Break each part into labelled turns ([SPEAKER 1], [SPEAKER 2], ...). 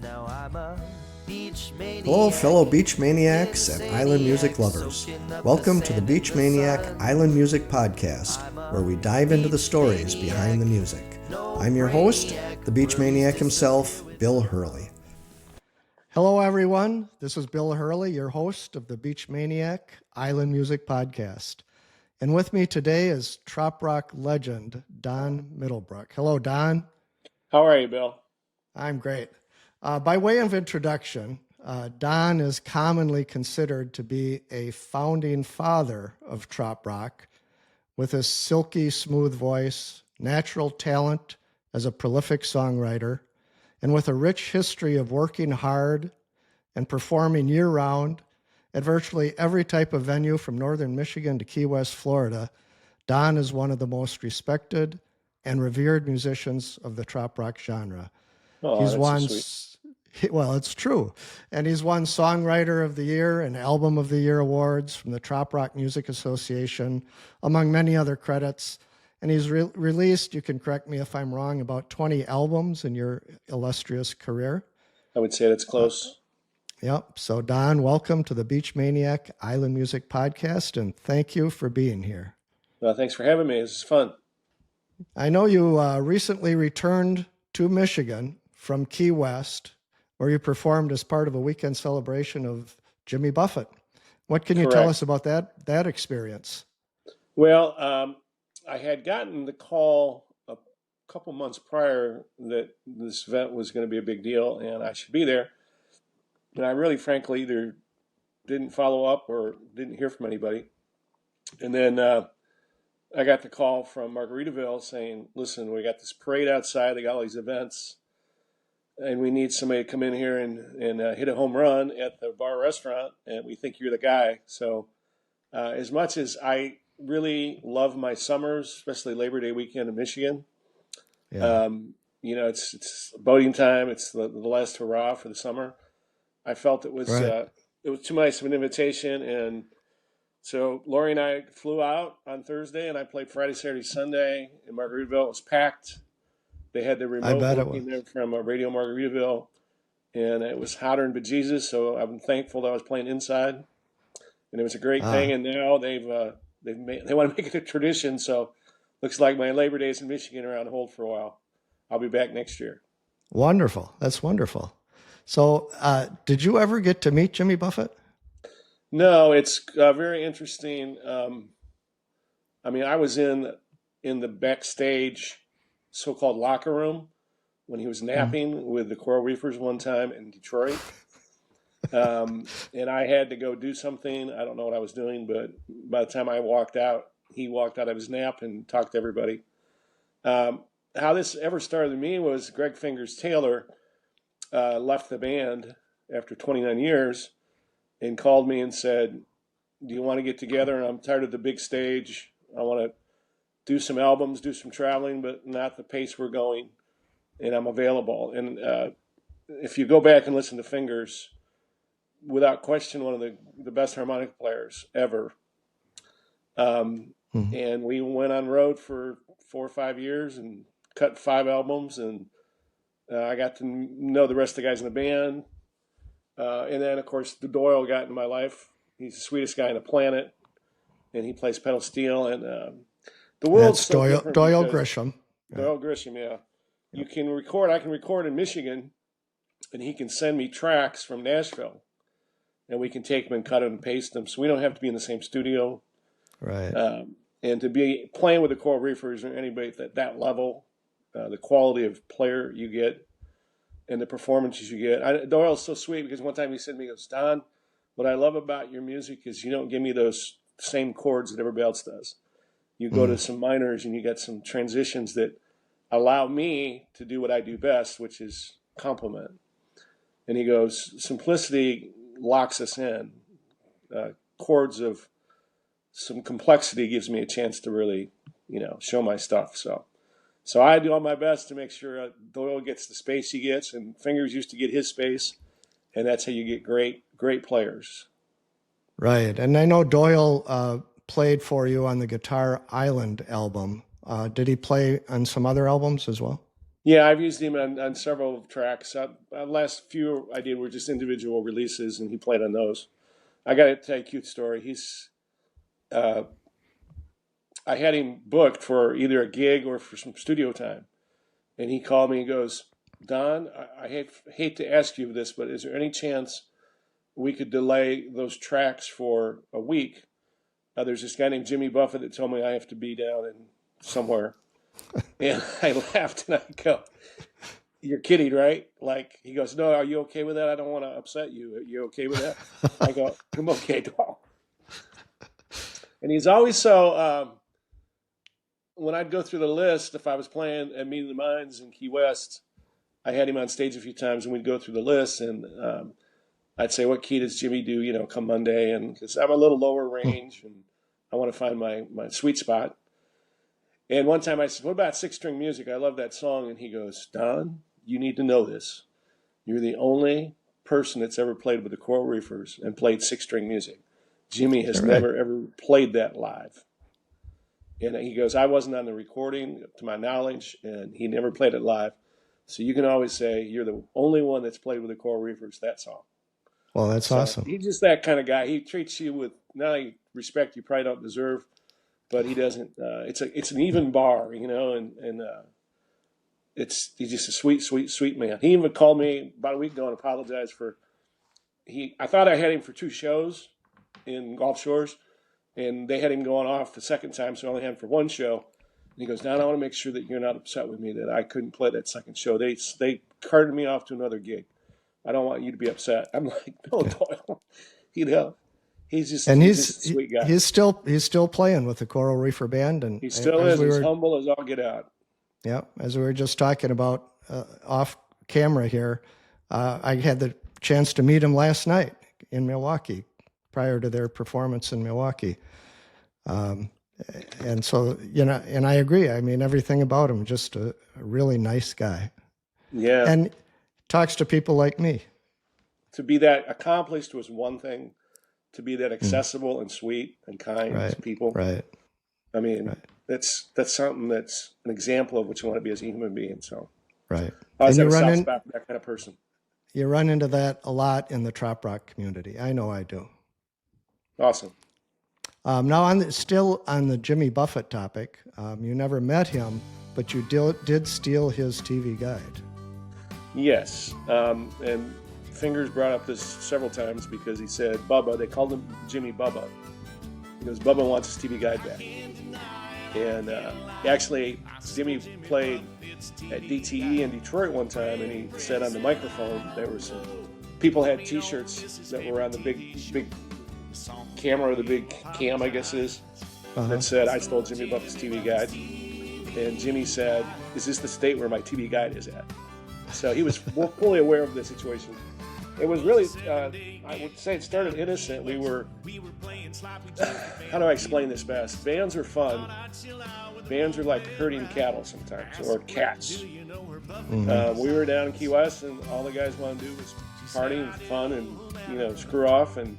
[SPEAKER 1] Hello, fellow beach maniacs and island music lovers. Welcome to the Beach Maniac Island Music Podcast, where we dive into the stories behind the music. I'm your host, the Beach Maniac himself, Bill Hurley. Hello, everyone. This is Bill Hurley, your host of the Beach Maniac Island Music Podcast. And with me today is Trop Rock legend, Don Middlebrook. Hello, Don.
[SPEAKER 2] How are you, Bill?
[SPEAKER 1] I'm great. By way of introduction, Don is commonly considered to be a founding father of Trop Rock, with his silky, smooth voice, natural talent as a prolific songwriter, and with a rich history of working hard and performing year-round at virtually every type of venue from northern Michigan to Key West, Florida. Don is one of the most respected and revered musicians of the Trop Rock genre.
[SPEAKER 2] Oh,
[SPEAKER 1] He's
[SPEAKER 2] that's
[SPEAKER 1] won,
[SPEAKER 2] so sweet.
[SPEAKER 1] well, it's true. And he's won Songwriter of the Year and Album of the Year awards from the Trop Rock Music Association, among many other credits. And he's released, you can correct me if I'm wrong, about 20 albums in your illustrious career.
[SPEAKER 2] I would say that's close.
[SPEAKER 1] Yep. So, Don, welcome to the Beach Maniac Island Music Podcast, and thank you for being here.
[SPEAKER 2] Well, thanks for having me. This is fun.
[SPEAKER 1] I know you recently returned to Michigan from Key West, where you performed as part of a weekend celebration of Jimmy Buffett. What can you
[SPEAKER 2] Correct.
[SPEAKER 1] tell us about that experience?
[SPEAKER 2] Well, I had gotten the call a couple months prior that this event was going to be a big deal and I should be there. And I really, frankly, either didn't follow up or didn't hear from anybody. And then I got the call from Margaritaville saying, listen, we got this parade outside. They got all these events. And we need somebody to come in here and hit a home run at the bar restaurant, and we think you're the guy. So as much as I really love my summers, especially Labor Day weekend in Michigan, it's boating time. It's the last hurrah for the summer. I felt it was too nice of an invitation. And so Lori and I flew out on Thursday, and I played Friday, Saturday, Sunday in Margaritaville. It was packed. They had the remote working there from Radio Margaritaville, and it was hotter than bejesus. So I'm thankful that I was playing inside, and it was a great thing. And now they want to make it a tradition. So looks like my Labor Days in Michigan are on hold for a while. I'll be back next year.
[SPEAKER 1] Wonderful. That's wonderful. So did you ever get to meet Jimmy Buffett?
[SPEAKER 2] No, it's very interesting. I was in the backstage so-called locker room when he was napping with the Coral Reefers one time in Detroit. And I had to go do something. I don't know what I was doing, but by the time I walked out, he walked out of his nap and talked to everybody. How this ever started with me was Greg Fingers Taylor left the band after 29 years and called me and said, do you want to get together? And I'm tired of the big stage. I want to do some albums, do some traveling, but not the pace we're going, and I'm available. And if you go back and listen to Fingers, without question, one of the best harmonica players ever. And we went on road for 4 or 5 years and cut 5 albums, and I got to know the rest of the guys in the band. And then, of course, Doyle got in my life. He's the sweetest guy on the planet, and he plays pedal steel, and the world's so different.
[SPEAKER 1] Doyle Grisham.
[SPEAKER 2] Doyle Grisham, yeah. You can record. I can record in Michigan, and he can send me tracks from Nashville, and we can take them and cut them and paste them. So we don't have to be in the same studio.
[SPEAKER 1] Right.
[SPEAKER 2] And to be playing with the Coral Reefers or anybody at that level, the quality of player you get and the performances you get. Doyle's so sweet because one time he said to me, he goes, Don, what I love about your music is you don't give me those same chords that everybody else does. You go to some minors and you get some transitions that allow me to do what I do best, which is compliment. And he goes, simplicity locks us in. Chords of some complexity gives me a chance to really, show my stuff. So I do all my best to make sure Doyle gets the space he gets, and Fingers used to get his space, and that's how you get great players.
[SPEAKER 1] Right. And I know Doyle played for you on the Guitar Island album. Did he play on some other albums as well?
[SPEAKER 2] Yeah, I've used him on several tracks. Last few I did were just individual releases, and he played on those. I got to tell you a cute story. Uh, I had him booked for either a gig or for some studio time, and he called me and goes, "Don, I hate to ask you this, but is there any chance we could delay those tracks for a week? There's this guy named Jimmy Buffett that told me I have to be down in somewhere." And I laughed and I go, "You're kidding, right?" Like, he goes, "No, are you okay with that? I don't want to upset you. Are you okay with that?" I go, "I'm okay, Doyle." And he's always so, when I'd go through the list, if I was playing at Meeting the Minds in Key West, I had him on stage a few times and we'd go through the list, and I'd say, "What key does Jimmy do, come Monday?" And because I'm a little lower range and I want to find my sweet spot. And one time I said, "What about six-string music? I love that song." And he goes, "Don, you need to know this. You're the only person that's ever played with the Coral Reefers and played six-string music. Jimmy has never, ever played that live." And he goes, "I wasn't on the recording, to my knowledge, and he never played it live. So you can always say you're the only one that's played with the Coral Reefers that song."
[SPEAKER 1] Well, that's awesome.
[SPEAKER 2] He's just that kind of guy. He treats you with not only respect you probably don't deserve, but he doesn't. It's an even bar, and he's just a sweet, sweet, sweet man. He even called me about a week ago and apologized for I thought I had him for 2 shows in Gulf Shores, and they had him going off the second time, so I only had him for 1 show. And he goes, "Now I want to make sure that you're not upset with me that I couldn't play that second show. They carted me off to another gig. I don't want you to be upset." I'm like, "No, Doyle." He's just a sweet guy.
[SPEAKER 1] He's still playing with the Coral Reefer Band, and
[SPEAKER 2] he still is. He's humble as all get out.
[SPEAKER 1] Yeah, as we were just talking about off camera here, I had the chance to meet him last night in Milwaukee, prior to their performance in Milwaukee. And so, and I agree. I mean, everything about him, just a really nice guy.
[SPEAKER 2] Yeah.
[SPEAKER 1] And talks to people like me.
[SPEAKER 2] To be that accomplished was one thing. To be that accessible and sweet and kind to people.
[SPEAKER 1] Right.
[SPEAKER 2] I mean, that's something that's an example of what you want to be as a human being. So,
[SPEAKER 1] right.
[SPEAKER 2] I was a soft spot for that kind of person.
[SPEAKER 1] You run into that a lot in the Trop Rock community. I know I do.
[SPEAKER 2] Awesome.
[SPEAKER 1] Now, still on the Jimmy Buffett topic, you never met him, but you did steal his TV guide.
[SPEAKER 2] Yes. And Fingers brought up this several times because he said Bubba, they called him Jimmy Bubba. He goes, "Bubba wants his TV guide back." And actually, Jimmy played at DTE in Detroit one time, and he said on the microphone there were some people had T-shirts that were on the big camera, or the big cam, I guess it is, that said, "I stole Jimmy Buffett's TV guide." And Jimmy said, "Is this the state where my TV guide is at?" So he was fully aware of the situation. It was really, I would say it started innocent. We were, how do I explain this best? Bands are fun. Bands are like herding cattle sometimes, or cats. Mm-hmm. We were down in Key West, and all the guys wanted to do was party and fun and, screw off, and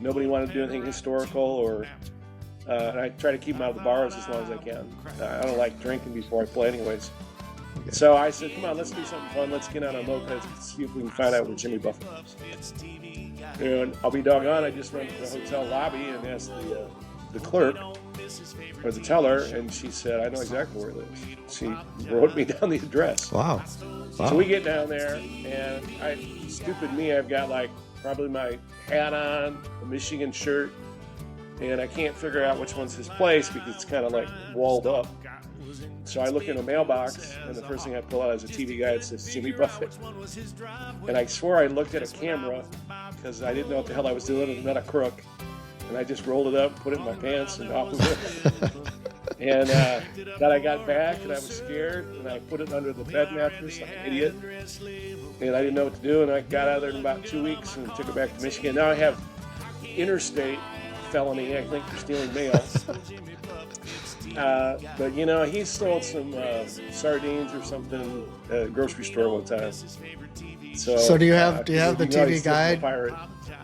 [SPEAKER 2] nobody wanted to do anything historical, or, and I try to keep them out of the bars as long as I can. I don't like drinking before I play anyways. Okay. So I said, "Come on, let's do something fun. Let's get on a moped, see if we can find out where Jimmy Buffett is." And I'll be doggone, I just went to the hotel lobby and asked the clerk, or the teller, and she said, "I know exactly where he lives." She wrote me down the address.
[SPEAKER 1] Wow.
[SPEAKER 2] So we get down there, and stupid me, I've got like probably my hat on, a Michigan shirt, and I can't figure out which one's his place because it's kind of like walled up. So I look in a mailbox, and the first thing I pull out is a TV guide that says Jimmy Buffett. And I swore I looked at a camera because I didn't know what the hell I was doing, and not a crook. And I just rolled it up, put it in my pants, and off we went. And then I got back, and I was scared, and I put it under the bed mattress like an idiot. And I didn't know what to do, and I got out of there in about 2 weeks and took it back to Michigan. Now I have interstate felony, I think, for stealing mail. But he stole some sardines or something at a grocery store one time. So
[SPEAKER 1] do you have the TV guide?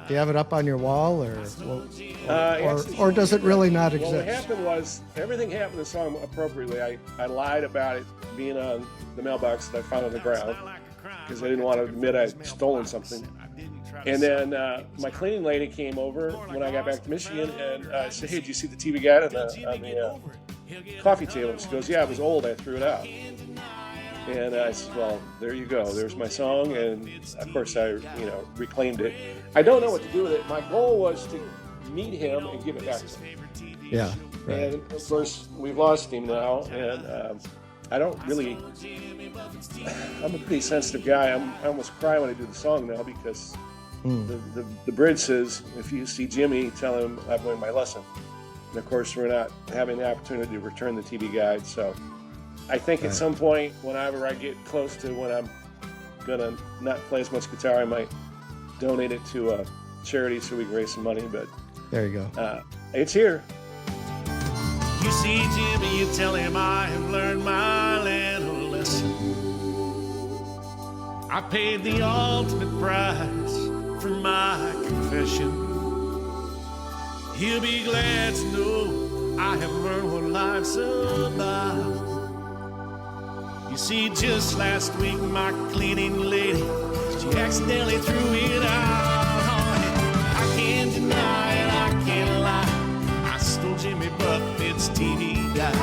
[SPEAKER 1] Do you have it up on your wall, or does it really not exist?
[SPEAKER 2] Well, what happened was, everything happened in the song appropriately. I lied about it being on the mailbox that I found on the ground, because I didn't want to admit I'd stolen something. And then my cleaning lady came over when I got back to Michigan, and I said, "Hey, did you see the TV guide on the coffee table?" She goes, "Yeah, it was old. I threw it out." And I said, "Well, there you go. There's my song." And of course, I reclaimed it. I don't know what to do with it. My goal was to meet him and give it back to him.
[SPEAKER 1] Yeah. Right.
[SPEAKER 2] And of course, we've lost him now, and I don't really. I'm a pretty sensitive guy. I almost cry when I do the song now, because the bridge says, "If you see Jimmy, tell him I've learned my lesson." And of course, we're not having the opportunity to return the TV guide, so. I think at some point, whenever I get close to when I'm gonna not play as much guitar, I might donate it to a charity so we can raise some money. But
[SPEAKER 1] there you go.
[SPEAKER 2] It's here.
[SPEAKER 3] You see, Jimmy, you tell him I have learned my little lesson. I paid the ultimate price for my confession. He'll be glad to know I have learned what life's about. You see, just last week, my cleaning lady, she accidentally threw it out. I can't deny it, I can't lie. I stole Jimmy Buffett's TV guide.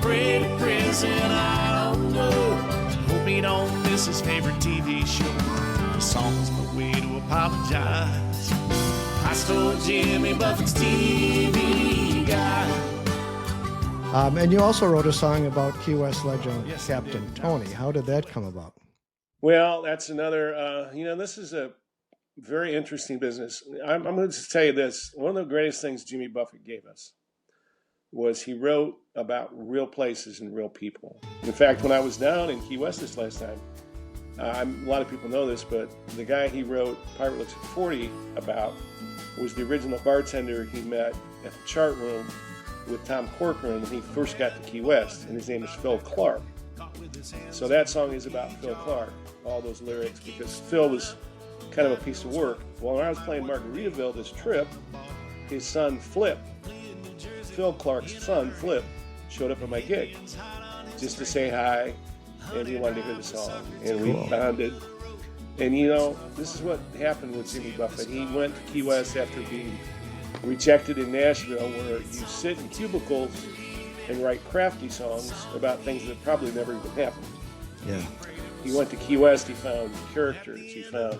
[SPEAKER 3] Pray to prison, I don't know. Hope he don't miss his favorite TV show. The song's my way to apologize. I stole Jimmy Buffett's TV guide.
[SPEAKER 1] And you also wrote a song about Key West legend Captain Tony. How did that come about?
[SPEAKER 2] Well, that's another, this is a very interesting business. I'm going to tell you this. One of the greatest things Jimmy Buffett gave us was he wrote about real places and real people. In fact, when I was down in Key West this last time, a lot of people know this, but the guy he wrote Pirate Looks at 40 about was the original bartender he met at the chart room with Tom Corcoran when he first got to Key West, and his name is Phil Clark. So that song is about Phil Clark, all those lyrics, because Phil was kind of a piece of work. Well, when I was playing Margaritaville this trip, his son Flip, Phil Clark's son Flip, showed up at my gig just to say hi, and he wanted to hear the song, and we bonded. And this is what happened with Jimmy Buffett. He went to Key West after being rejected in Nashville, where you sit in cubicles and write crafty songs about things that probably never even happened.
[SPEAKER 1] Yeah.
[SPEAKER 2] He went to Key West, he found characters, he found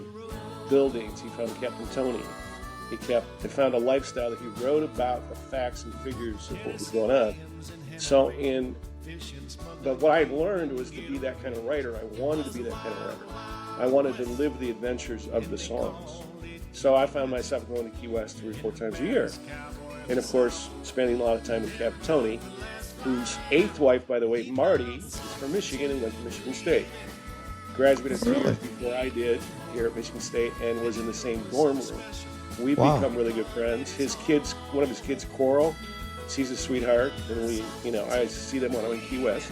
[SPEAKER 2] buildings, he found Captain Tony. He found a lifestyle that he wrote about the facts and figures of what was going on. But what I learned was to be that kind of writer. I wanted to be that kind of writer. I wanted to live the adventures of the songs. So I found myself going to Key West 3 or 4 times a year. And of course, spending a lot of time with Captain Tony, whose 8th wife, by the way, Marty, is from Michigan and went to Michigan State. Graduated 3 years before I did here at Michigan State, and was in the same dorm room. We've become really good friends. His kids, one of his kids, Coral, she's a sweetheart, and I see them when I'm in Key West.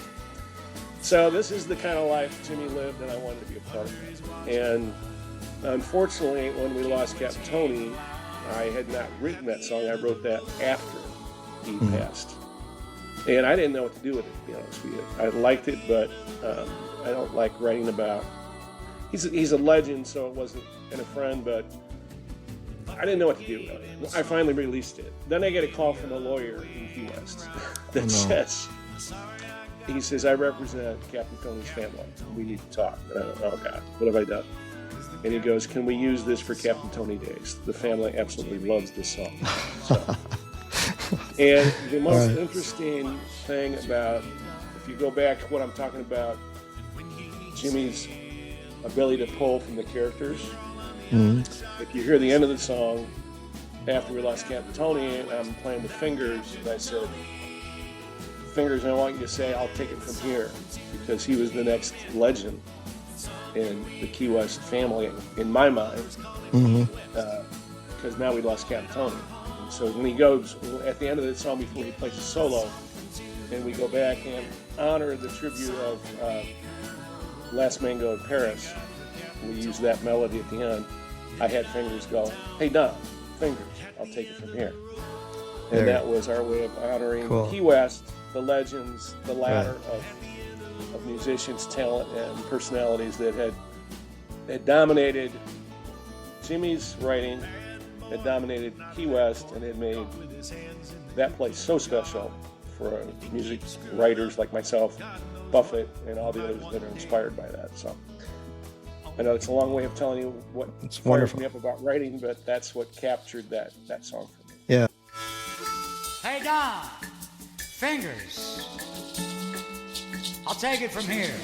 [SPEAKER 2] So this is the kind of life Jimmy lived, and I wanted to be a part of it. And unfortunately, when we lost Captain Tony, I had not written that song. I wrote that after he passed. And I didn't know what to do with it, to be honest with you. I liked it, but I don't like writing about... He's a legend, so it wasn't and a friend, but I didn't know what to do with it. I finally released it. Then I get a call from a lawyer in Key West that says... He says, "I represent Captain Tony's family. We need to talk." And I go, "Oh, God, what have I done?" And he goes, "Can we use this for Captain Tony Days? The family absolutely loves this song." So, and the most interesting thing about, if you go back to what I'm talking about, Jimmy's ability to pull from the characters. If you hear the end of the song, after we lost Captain Tony, and I'm playing with Fingers, and I said, "Fingers, I want you to say, I'll take it from here," because he was the next legend in the Key West family, in my mind, because now we lost Captain Tony. And so when he goes, at the end of the song, before he plays a solo, and we go back and honor the tribute of Last Mango in Paris, we use that melody at the end. I had Fingers go, "Hey Don, Fingers, I'll take it from here." And that was our way of honoring Key West, the legends, the ladder of musicians, talent, and personalities that had dominated Jimmy's writing, had dominated Key West, and had made that place so special for music writers like myself, Buffett, and all the others that are inspired by that. So I know it's a long way of telling you what fires me up about writing, but that's what captured that song for me.
[SPEAKER 1] Yeah.
[SPEAKER 4] Hey Don, Fingers, I'll take it from here.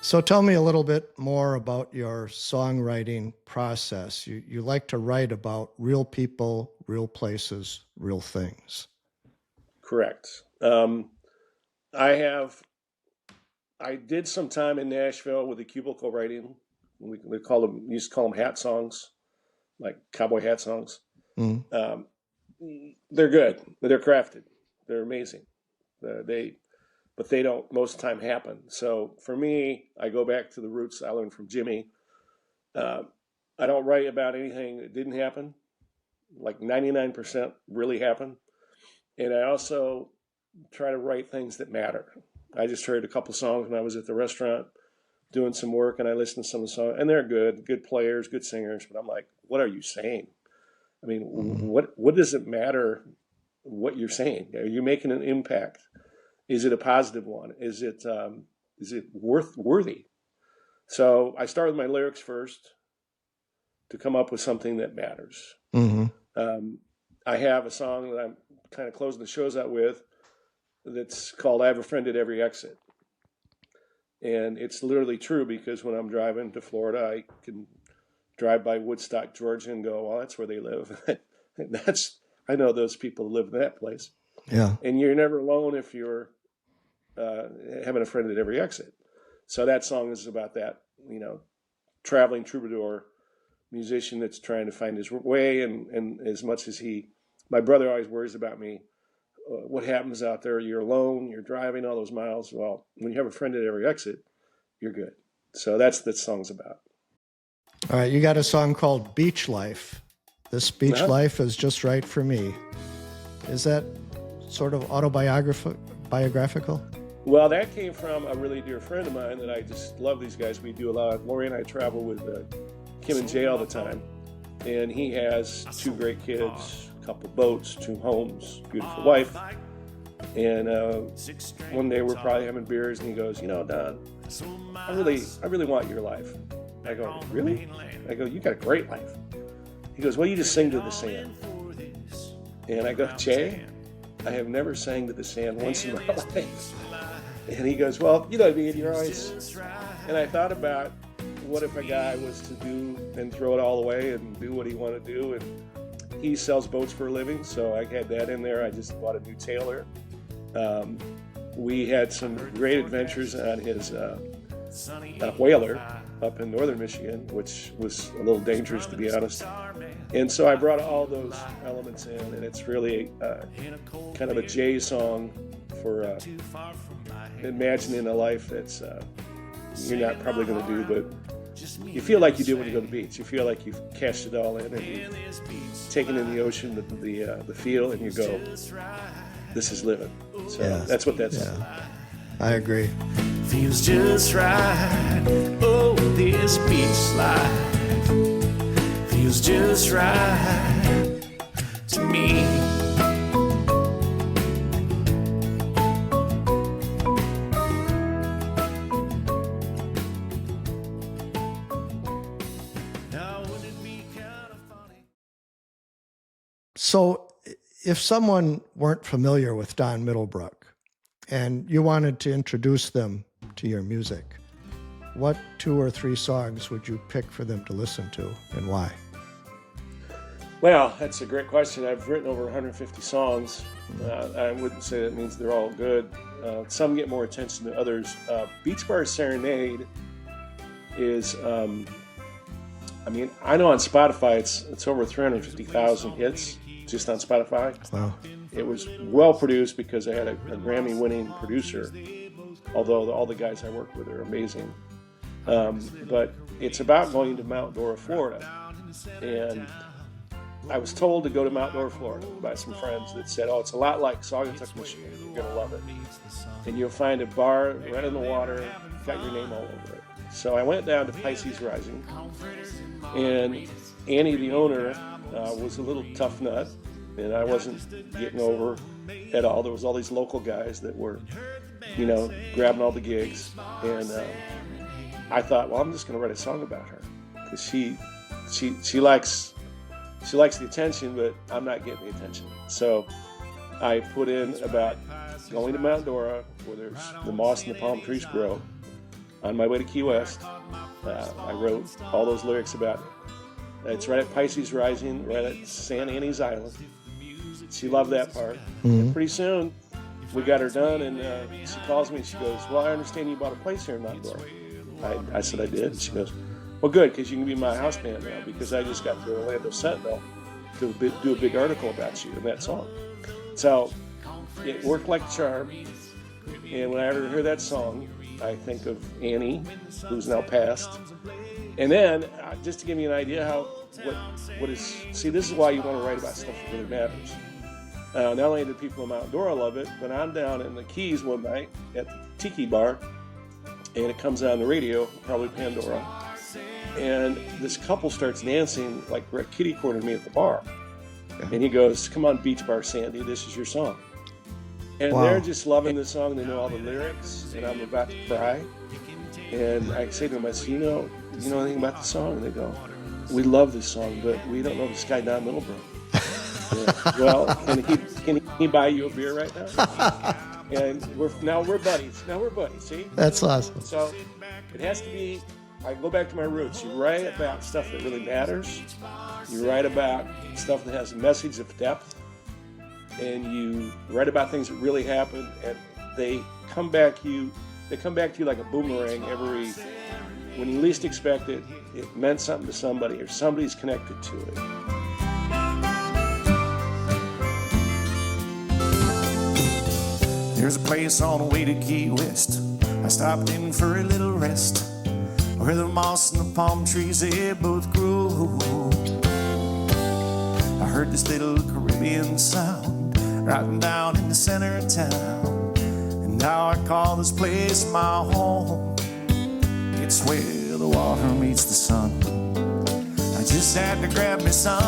[SPEAKER 1] So tell me a little bit more about your songwriting process. You like to write about real people, real places, real things.
[SPEAKER 2] Correct. I did some time in Nashville with the cubicle writing. We used to call them hat songs, like cowboy hat songs. Mm. They're good. They're crafted. They're amazing. But they don't most of the time happen. So for me, I go back to the roots I learned from Jimmy. I don't write about anything that didn't happen. Like 99% really happened. And I also try to write things that matter. I just heard a couple songs when I was at the restaurant doing some work, and I listened to some of the songs, and they're good players, good singers. But I'm like, what are you saying? I mean, what does it matter what you're saying? Are you making an impact? Is it a positive one? Is it worthy? So I start with my lyrics first to come up with something that matters. Mm-hmm. I have a song that I'm kind of closing the shows out with that's called "I Have a Friend at Every Exit." And it's literally true, because when I'm driving to Florida, I can drive by Woodstock, Georgia, and go, well, that's where they live. I know those people who live in that place. Yeah. And you're never alone if you're having a friend at every exit. So that song is about that, traveling troubadour musician that's trying to find his way. And as much as my brother always worries about me, what happens out there? You're alone, you're driving all those miles. Well, when you have a friend at every exit, you're good. So that's what the song's about.
[SPEAKER 1] All right, you got a song called Beach Life. This beach life is just right for me. Is that sort of autobiographical?
[SPEAKER 2] Well, that came from a really dear friend of mine that I just love these guys. We do a lot. Lori and I travel with Kim and Jay all the time. And he has 2 great kids, a couple boats, 2 homes, beautiful wife. And one day we're probably having beers, and he goes, Don, I really want your life. I go, really? I go, you got a great life. He goes, well, you just sing to the sand. And I go, Jay, I have never sang to the sand once in my life. And he goes, well, you know what I mean, you're always... And I thought about, what if a guy was to do and throw it all away and do what he wanted to do? And he sells boats for a living, so I had that in there. I just bought a new Taylor. We had some great adventures on his whaler up in northern Michigan, which was a little dangerous, to be honest. And so I brought all those elements in, and it's really kind of a Jay song for imagining a life that's you're not probably going to do, but you feel like you do when you go to the beach. You feel like you've cashed it all in, and you've taken in the ocean, the feel, and you go, this is living. So that's what that's.
[SPEAKER 1] Yeah. I agree.
[SPEAKER 3] Feels just right. Oh, the this beach life feels just right to me.
[SPEAKER 1] So if someone weren't familiar with Don Middlebrook and you wanted to introduce them to your music, what 2 or 3 songs would you pick for them to listen to and why?
[SPEAKER 2] Well, that's a great question. I've written over 150 songs. I wouldn't say that means they're all good. Some get more attention than others. Bar Serenade is, I know on Spotify it's over 350,000 hits just on Spotify.
[SPEAKER 1] Wow.
[SPEAKER 2] It was well produced because I had a Grammy-winning producer, although all the guys I work with are amazing. But it's about going to Mount Dora, Florida. And I was told to go to Mount Dora, Florida by some friends that said, oh, it's a lot like Saugatuck, Michigan. You're going to love it. And you'll find a bar right on the water, got your name all over it. So I went down to Pisces Rising, and Annie, the owner, was a little tough nut, and I wasn't getting over at all. There was all these local guys that were, grabbing all the gigs, and I thought, well, I'm just going to write a song about her because she likes the attention, but I'm not getting the attention. So I put in about going to Mount Dora, where there's the moss and the palm trees grow. On my way to Key West, I wrote all those lyrics about it. It's right at Pisces Rising, right at St. Annie's Island. She loved that part.
[SPEAKER 1] Mm-hmm.
[SPEAKER 2] And pretty soon, we got her done, and she calls me and she goes, well, I understand you bought a place here in Mount Dora. I said I did. And she goes, well, good, because you can be my house band now, because I just got the Orlando Sentinel to do a big article about you in that song. So it worked like a charm. And when I heard that song, I think of Annie, who's now passed. And then, just to give you an idea this is why you want to write about stuff that really matters. Not only do people in Mount Dora love it, but I'm down in the Keys one night at the Tiki Bar, and it comes on the radio, probably Pandora, and this couple starts dancing like right kitty cornered me at the bar. And he goes, come on, Beach Bar Sandy, this is your song. And
[SPEAKER 1] Wow.
[SPEAKER 2] They're just loving the song. They know all the lyrics, and I'm about to cry. And I say to them, I say, you know anything about the song? And they go, we love this song, but we don't know this guy Don Middlebrook. Yeah. Well, can he buy you a beer right now? And we're buddies. Now we're buddies, see?
[SPEAKER 1] That's awesome.
[SPEAKER 2] So it has to be, I go back to my roots. You write about stuff that really matters. You write about stuff that has a message of depth. And you write about things that really happened, and they come back to you like a boomerang when you least expect it. It meant something to somebody, or somebody's connected to it.
[SPEAKER 3] There's a place on the way to Key West. I stopped in for a little rest, where the moss and the palm trees, they both grow. I heard this little Caribbean sound riding down in the center of town, and now I call this place my home. It's where the water meets the sun. I just had to grab me some.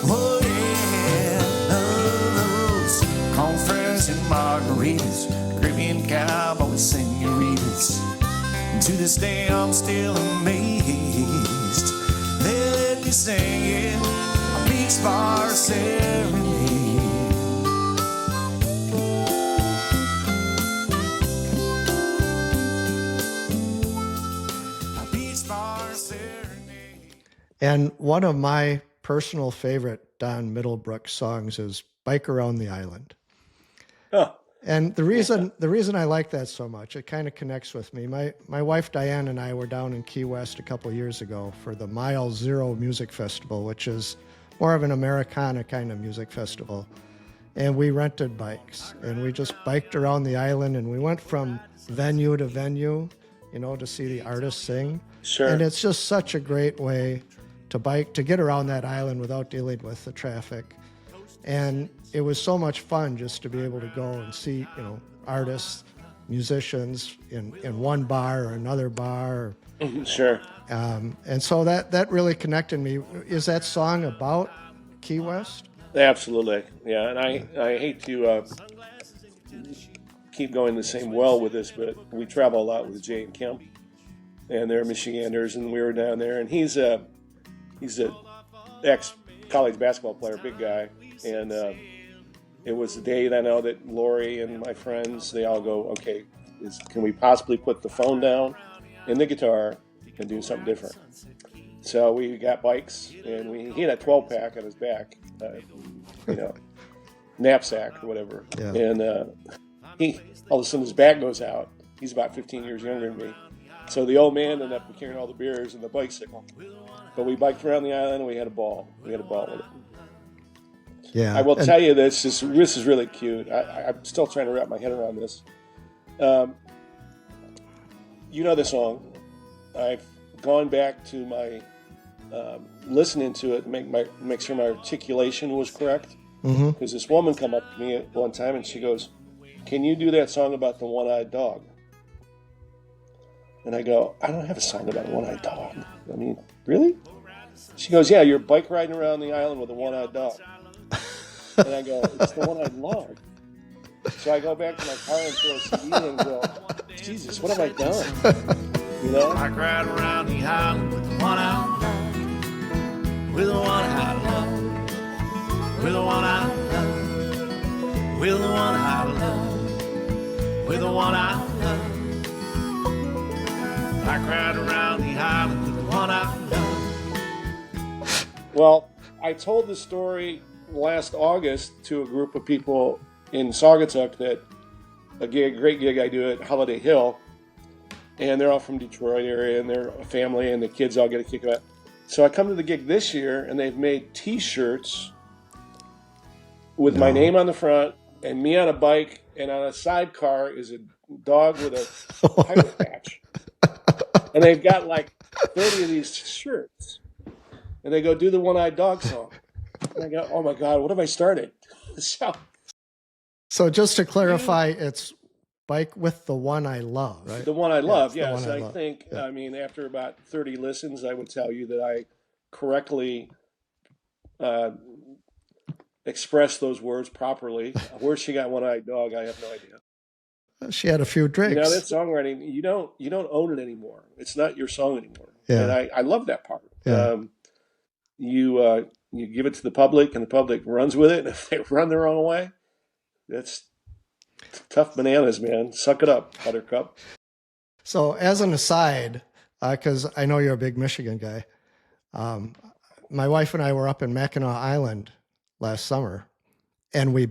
[SPEAKER 3] Oh yeah, those confers and margaritas, Caribbean cowboys, senoritas. And to this day I'm still amazed. They let me sing it, a beach bar serenade. A beach bar serenade.
[SPEAKER 1] And one of my personal favorite Don Middlebrook songs is Bike Around the Island.
[SPEAKER 2] Oh,
[SPEAKER 1] And the reason I like that so much, it kind of connects with me. My wife Diane and I were down in Key West a couple years ago for the Mile Zero Music Festival, which is more of an Americana kind of music festival. And we rented bikes, and we just biked around the island, and we went from venue to venue, to see the artists sing.
[SPEAKER 2] sure.
[SPEAKER 1] And it's just such a great way to bike, to get around that island without dealing with the traffic. And it was so much fun just to be able to go and see, artists musicians in one bar or another bar.
[SPEAKER 2] Sure.
[SPEAKER 1] And so that really connected me. Is that song about Key West?
[SPEAKER 2] Absolutely. Yeah. And I hate to keep going the same well with this, but we travel a lot with Jay and Kim, and they're Michiganders, and we were down there, and he's a ex-college basketball player, big guy, and it was the day that I know that Lori and my friends, they all go, okay, can we possibly put the phone down and the guitar and do something different? So we got bikes, and he had a 12-pack on his back, knapsack or whatever,
[SPEAKER 1] Yeah.
[SPEAKER 2] and he all of a sudden his back goes out. He's about 15 years younger than me. So the old man ended up carrying all the beers and the bicycle. But we biked around the island and we had a ball. We had a ball with it.
[SPEAKER 1] Yeah.
[SPEAKER 2] I will tell you this is really cute. I'm still trying to wrap my head around this. You know the song. I've gone back to my listening to it and make sure my articulation was correct. Because this woman come up to me at one time and she goes, "Can you do that song about the one-eyed dog?" And I go, "I don't have a song about a one-eyed dog." I mean, really? She goes, "Yeah, you're bike riding around the island with a one-eyed dog." And I go, "It's the one-eyed log." So I go back to my car and throw a CD and go, "Jesus, what have I done?" You know?
[SPEAKER 3] I ride around the island with the one-eyed dog, with the one-eyed dog, with the one-eyed dog, with the one-eyed dog, with the one-eyed dog. I ride around the island with the one-eyed dog.
[SPEAKER 2] Well, I told the story last August to a group of people in Saugatuck that a great gig I do at Holiday Hill, and they're all from Detroit area, and they're a family, and the kids all get a kick out. So I come to the gig this year, and they've made T-shirts with my name on the front and me on a bike, and on a sidecar is a dog with a pirate patch. And they've got like 30 of these shirts. And they go, "Do the one-eyed dog song." And I go, "Oh my God, what have I started?"
[SPEAKER 1] So just to clarify, it's Bike with the One I Love, right?
[SPEAKER 2] The one I love,
[SPEAKER 1] Yeah,
[SPEAKER 2] yes.
[SPEAKER 1] the one I
[SPEAKER 2] I
[SPEAKER 1] love.
[SPEAKER 2] think,
[SPEAKER 1] Yeah.
[SPEAKER 2] I mean, after about 30 listens, I would tell you that I correctly expressed those words properly. Where she got one-eyed dog, I have no idea.
[SPEAKER 1] She had a few drinks.
[SPEAKER 2] You know, that songwriting, you don't own it anymore. It's not your song anymore.
[SPEAKER 1] Yeah.
[SPEAKER 2] And I love that part.
[SPEAKER 1] Yeah.
[SPEAKER 2] You give it to the public, and the public runs with it. And if they run their own way, that's tough bananas, man. Suck it up, Buttercup.
[SPEAKER 1] So as an aside, because I know you're a big Michigan guy, my wife and I were up in Mackinac Island last summer, and we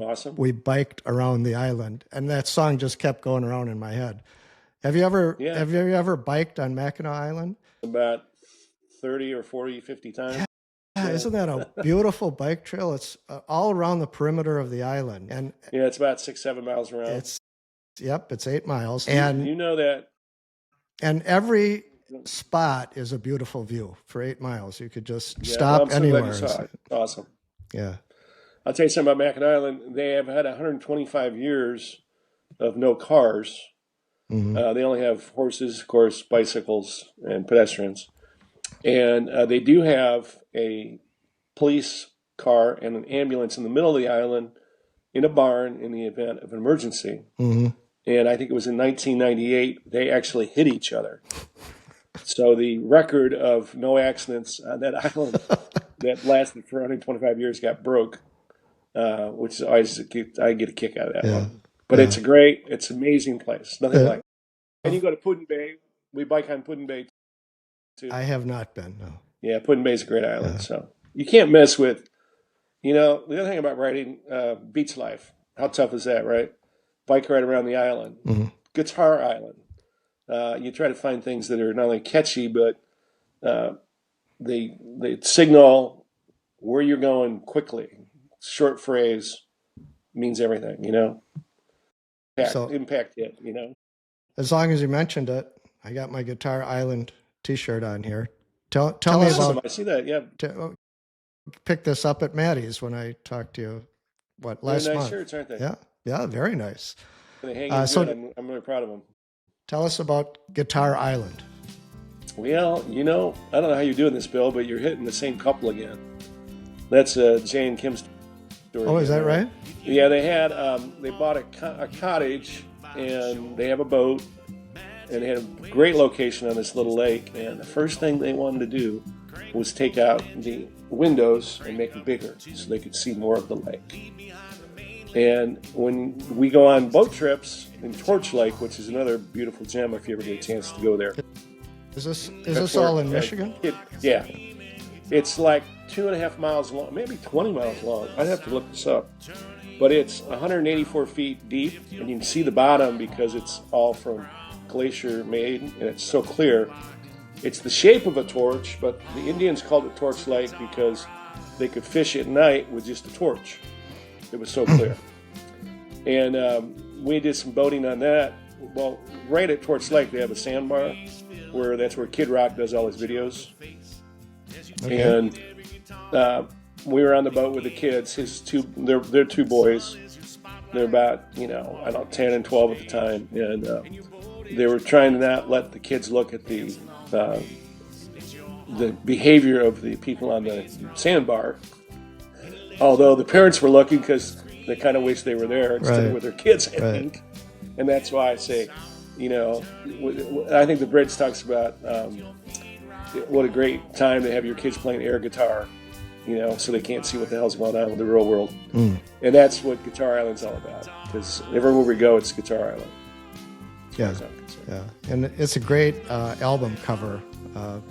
[SPEAKER 1] biked around the island, and that song just kept going around in my head. Have you ever biked on Mackinac Island?
[SPEAKER 2] About 30 or 40, 50 times.
[SPEAKER 1] Yeah, isn't that a beautiful bike trail? It's all around the perimeter of the island, and
[SPEAKER 2] yeah, it's about 6-7 miles around.
[SPEAKER 1] it's 8 miles,
[SPEAKER 2] And you know that.
[SPEAKER 1] And every spot is a beautiful view for 8 miles. You could just
[SPEAKER 2] Yeah,
[SPEAKER 1] stop
[SPEAKER 2] I'm so
[SPEAKER 1] anywhere.
[SPEAKER 2] glad you saw it. Awesome.
[SPEAKER 1] Yeah.
[SPEAKER 2] I'll tell you something about Mackinac Island. They have had 125 years of no cars.
[SPEAKER 1] Mhm.
[SPEAKER 2] They only have horses, of course, bicycles, and pedestrians. And they do have a police car and an ambulance in the middle of the island in a barn in the event of an emergency.
[SPEAKER 1] Mhm.
[SPEAKER 2] And I think it was in 1998, they actually hit each other. So the record of no accidents on that island that lasted for 125 years got broke, which is always I get a kick out of that one. But it's it's an amazing place. Nothing like it. And you go to Puddin Bay. We bike on Puddin Bay too.
[SPEAKER 1] I have not been, no.
[SPEAKER 2] Yeah, Puddin Bay is a great island. So you can't mess with, the other thing about riding beach life. How tough is that, right? Bike ride around the island.
[SPEAKER 1] Mhm.
[SPEAKER 2] Guitar island. You try to find things that are not only catchy, but they signal where you're going quickly. Short phrase means everything, Impact hit,
[SPEAKER 1] As long as you mentioned it, I got my Guitar Island T-shirt on here. Tell me
[SPEAKER 2] Awesome.
[SPEAKER 1] about.
[SPEAKER 2] I see that. Yeah,
[SPEAKER 1] Pick this up at Maddie's when I talked to you. Last
[SPEAKER 2] very nice
[SPEAKER 1] month?
[SPEAKER 2] shirts, aren't they?
[SPEAKER 1] Yeah, very nice.
[SPEAKER 2] They hang in good. I'm really proud of them.
[SPEAKER 1] Tell us about Guitar Island.
[SPEAKER 2] Well, I don't know how you're doing this, Bill, but you're hitting the same couple again. That's Jay and Kim's story.
[SPEAKER 1] Oh, is that right?
[SPEAKER 2] Yeah, they bought a cottage, and they have a boat, and they had a great location on this little lake, and the first thing they wanted to do was take out the windows and make them bigger so they could see more of the lake. And when we go on boat trips in Torch Lake, which is another beautiful gem if you ever get a chance to go there.
[SPEAKER 1] Is this all in Michigan?
[SPEAKER 2] Yeah. It's like 2.5 miles long, maybe 20 miles long. I'd have to look this up. But it's 184 feet deep, and you can see the bottom because it's all from glacier made, and it's so clear. It's the shape of a torch, but the Indians called it Torch Lake because they could fish at night with just a torch. It was so clear. And we did some boating on that. Well, right at Torch Lake, they have a sandbar, that's where Kid Rock does all his videos. Okay. And we were on the boat with the kids. They're two boys. They're about 10 and 12 at the time, and they were trying to not let the kids look at the behavior of the people on the sandbar. Although the parents were looking because they kind of wish they were there instead of with their kids, I think. And that's why I say, I think the bridge talks about what a great time to have your kids playing air guitar, so they can't see what the hell's going on with the real world. And that's what Guitar Island's all about, because everywhere we go, it's Guitar Island.
[SPEAKER 1] Yeah, and it's a great album cover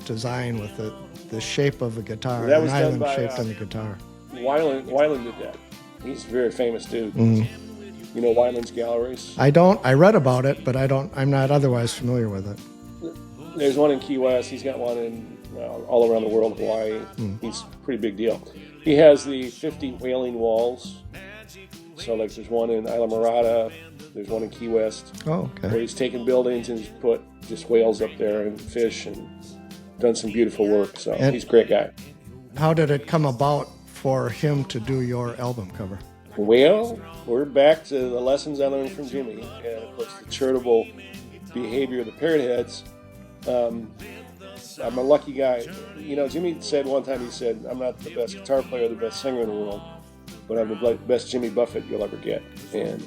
[SPEAKER 1] design with the shape of a guitar,
[SPEAKER 2] that was
[SPEAKER 1] an island
[SPEAKER 2] by,
[SPEAKER 1] shaped on the guitar.
[SPEAKER 2] Weiland did that. He's a very famous dude. You know Weiland's galleries?
[SPEAKER 1] I don't. I read about it, but I'm not otherwise familiar with it.
[SPEAKER 2] There's one in Key West. He's got one in all around the world, Hawaii. He's a pretty big deal. He has the 50 whaling walls. So like there's one in Isla Morada. There's one in Key West.
[SPEAKER 1] Oh, okay.
[SPEAKER 2] Where he's taken buildings and he's put just whales up there and fish and done some beautiful work. So he's a great guy.
[SPEAKER 1] How did it come about for him to do your album cover?
[SPEAKER 2] Well, we're back to the lessons I learned from Jimmy, and of course the charitable behavior of the Parrot Heads. I'm a lucky guy. Jimmy said one time, he said, I'm not the best guitar player, the best singer in the world, but I'm the best Jimmy Buffett you'll ever get. And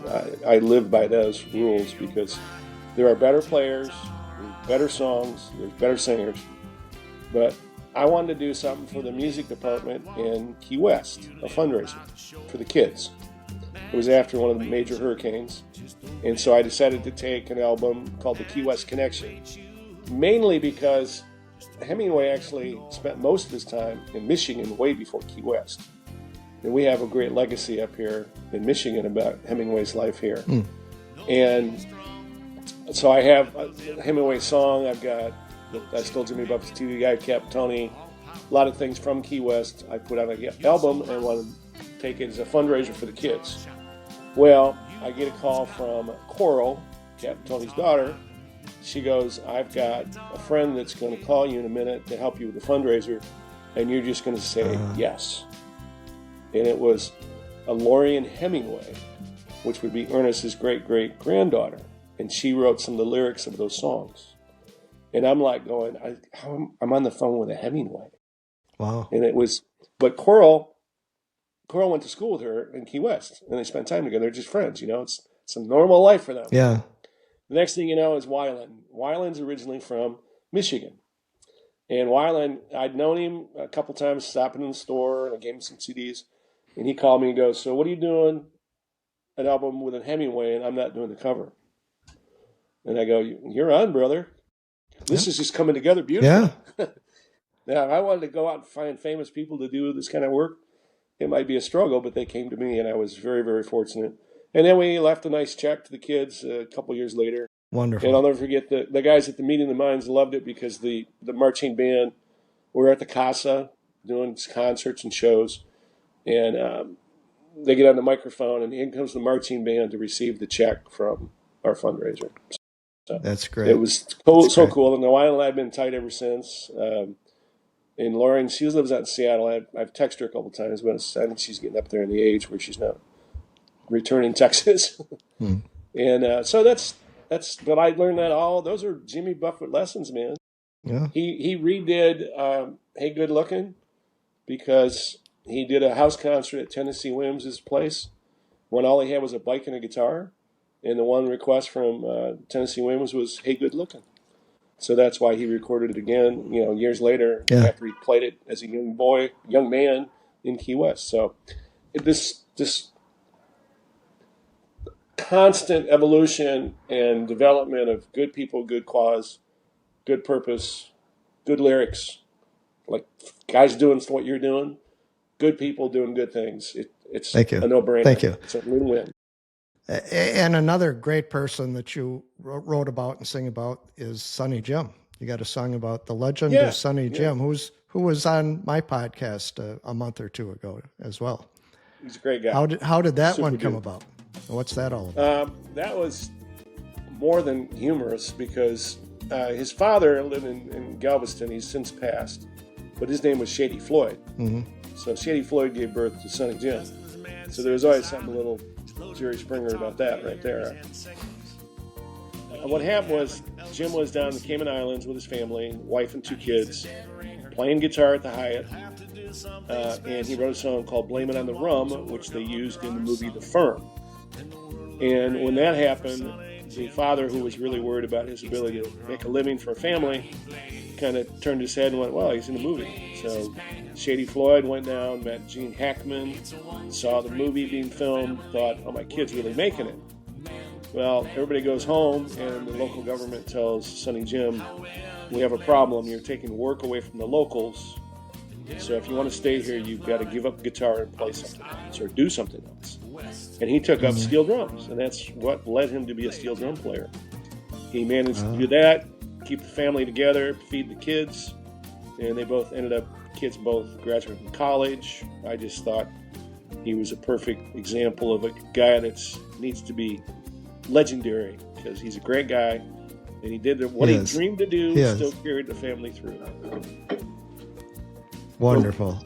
[SPEAKER 2] I live by those rules because there are better players, there's better songs, there's better singers, but I wanted to do something for the music department in Key West, a fundraiser for the kids. It was after one of the major hurricanes, and so I decided to take an album called The Key West Connection, mainly because Hemingway actually spent most of his time in Michigan way before Key West. And we have a great legacy up here in Michigan about Hemingway's life here. And so I have a Hemingway song, I've got I Stole Jimmy Buffett's TV Guy, Cap Tony, a lot of things from Key West. I put out an album and wanted to take it as a fundraiser for the kids. Well, I get a call from Coral, Cap Tony's daughter. She goes, I've got a friend that's going to call you in a minute to help you with the fundraiser, and you're just going to say yes. And it was a Lorien Hemingway, which would be Ernest's great-great-granddaughter, and she wrote some of the lyrics of those songs. And I'm like going, I'm on the phone with a Hemingway.
[SPEAKER 1] Wow.
[SPEAKER 2] And it was, but Coral went to school with her in Key West, and they spent time together. They're just friends, It's a normal life for them.
[SPEAKER 1] Yeah.
[SPEAKER 2] The next thing you know is Weiland. Weiland's originally from Michigan. And Weiland, I'd known him a couple times stopping in the store, and I gave him some CDs. And he called me and goes, so what are you doing? An album with a Hemingway, and I'm not doing the cover. And I go, you're on, brother. This is just coming together beautifully.
[SPEAKER 1] Yeah.
[SPEAKER 2] Now, if I wanted to go out and find famous people to do this kind of work, it might be a struggle, but they came to me, and I was very, very fortunate. And then we left a nice check to the kids a couple years later.
[SPEAKER 1] Wonderful.
[SPEAKER 2] And I'll never forget the guys at the Meeting of the Minds loved it because the marching band were at the Casa doing concerts and shows. And they get on the microphone, and in comes the marching band to receive the check from our fundraiser. So
[SPEAKER 1] that's great.
[SPEAKER 2] It was cool, so cool. And the Weiland and I have been tight ever since. And Lauren, she lives out in Seattle. I've texted her a couple times, but I think she's getting up there in the age where she's not returning Texas. And so that's. But I learned that all. Those are Jimmy Buffett lessons, man.
[SPEAKER 1] Yeah.
[SPEAKER 2] He redid "Hey Good Looking" because he did a house concert at Tennessee Williams' place when all he had was a bike and a guitar, and the one request from Tennessee Williams was "Hey Good Looking." So that's why he recorded it again, years later after he played it as a young man in Key West. So this constant evolution and development of good people, good cause, good purpose, good lyrics, like guys doing what you're doing, good people doing good things. It's
[SPEAKER 1] Thank you.
[SPEAKER 2] A no-brainer.
[SPEAKER 1] Thank you.
[SPEAKER 2] It's a win-win.
[SPEAKER 1] And another great person that you wrote about and sing about is Sonny Jim. You got a song about the legend of Sonny Jim, who was on my podcast a month or two ago as well.
[SPEAKER 2] He's a great guy.
[SPEAKER 1] How did that one come about? What's that all about?
[SPEAKER 2] That was more than humorous because his father lived in Galveston. He's since passed, but his name was Shady Floyd.
[SPEAKER 1] Mm-hmm.
[SPEAKER 2] So Shady Floyd gave birth to Sonny Jim. So there was always something a little Jerry Springer about that right there. What happened was Jim was down in the Cayman Islands with his family, wife and 2 kids, playing guitar at the Hyatt, and he wrote a song called "Blame It on the Rum," which they used in the movie The Firm. And when that happened, the father, who was really worried about his ability to make a living for a family, kind of turned his head and went, well, he's in the movie. So Shady Floyd went down, met Gene Hackman, saw the movie being filmed, thought, oh, my kid's really making it. Well, everybody goes home, and the local government tells Sonny Jim, we have a problem. You're taking work away from the locals. So if you want to stay here, you've got to give up guitar and play something else or do something else. And he took up steel drums, and that's what led him to be a steel drum player. He managed to do that, keep the family together, feed the kids, and they both ended up, kids both graduated from college. I just thought he was a perfect example of a guy that needs to be legendary because he's a great guy, and he did what he dreamed to do, still carried the family through.
[SPEAKER 1] Wonderful.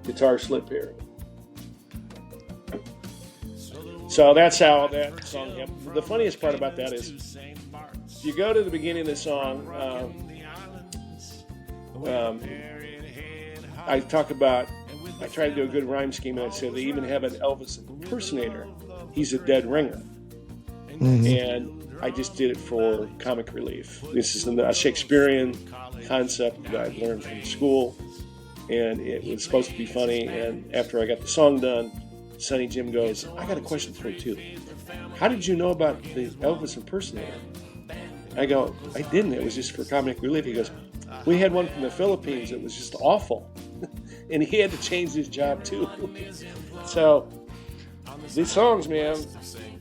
[SPEAKER 2] Guitar slip here. So that's how that song happened. The funniest part about that is you go to the beginning of the song, I try to do a good rhyme scheme, and I say they even have an Elvis impersonator. He's a dead ringer. Mm-hmm. And I just did it for comic relief. This is a Shakespearean concept that I've learned from school, and it was supposed to be funny. And after I got the song done, Sonny Jim goes, I got a question for you too. How did you know about the Elvis impersonator? I go, I didn't. It was just for comic relief. He goes, we had one from the Philippines. It was just awful. And he had to change his job too. So these songs, man,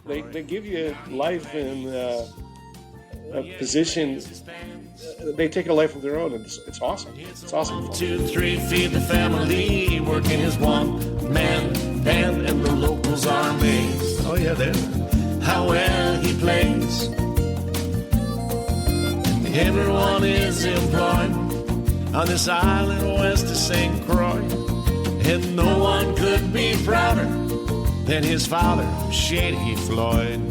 [SPEAKER 2] they give you life and a position. They take a life of their own, and it's awesome. It's awesome.
[SPEAKER 3] 1, 2, 3, feed the family, working his one-man band, and the locals are amazed. Oh yeah, there. How well he plays. Everyone is employed on this island west of St. Croix, and no one could be prouder than his father, Shady Floyd.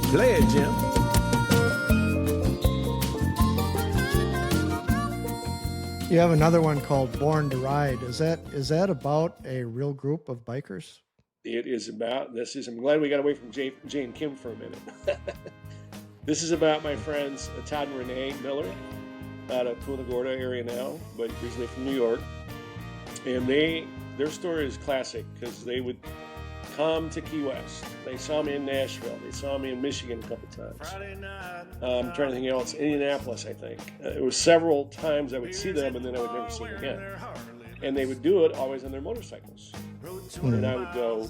[SPEAKER 3] Play it, Jim.
[SPEAKER 1] You have another one called "Born to Ride." Is that about a real group of bikers?
[SPEAKER 2] It is about this. I'm glad we got away from Jane Kim for a minute. This is about my friends Todd and Renee Miller out of Punta Gorda area now, but originally from New York. And their story is classic because they would come to Key West. They saw me in Nashville. They saw me in Michigan a couple times. I'm trying to think else. Indianapolis, I think. It was several times I would see them, and then I would never see them again. And they would do it always on their motorcycles. And I would go,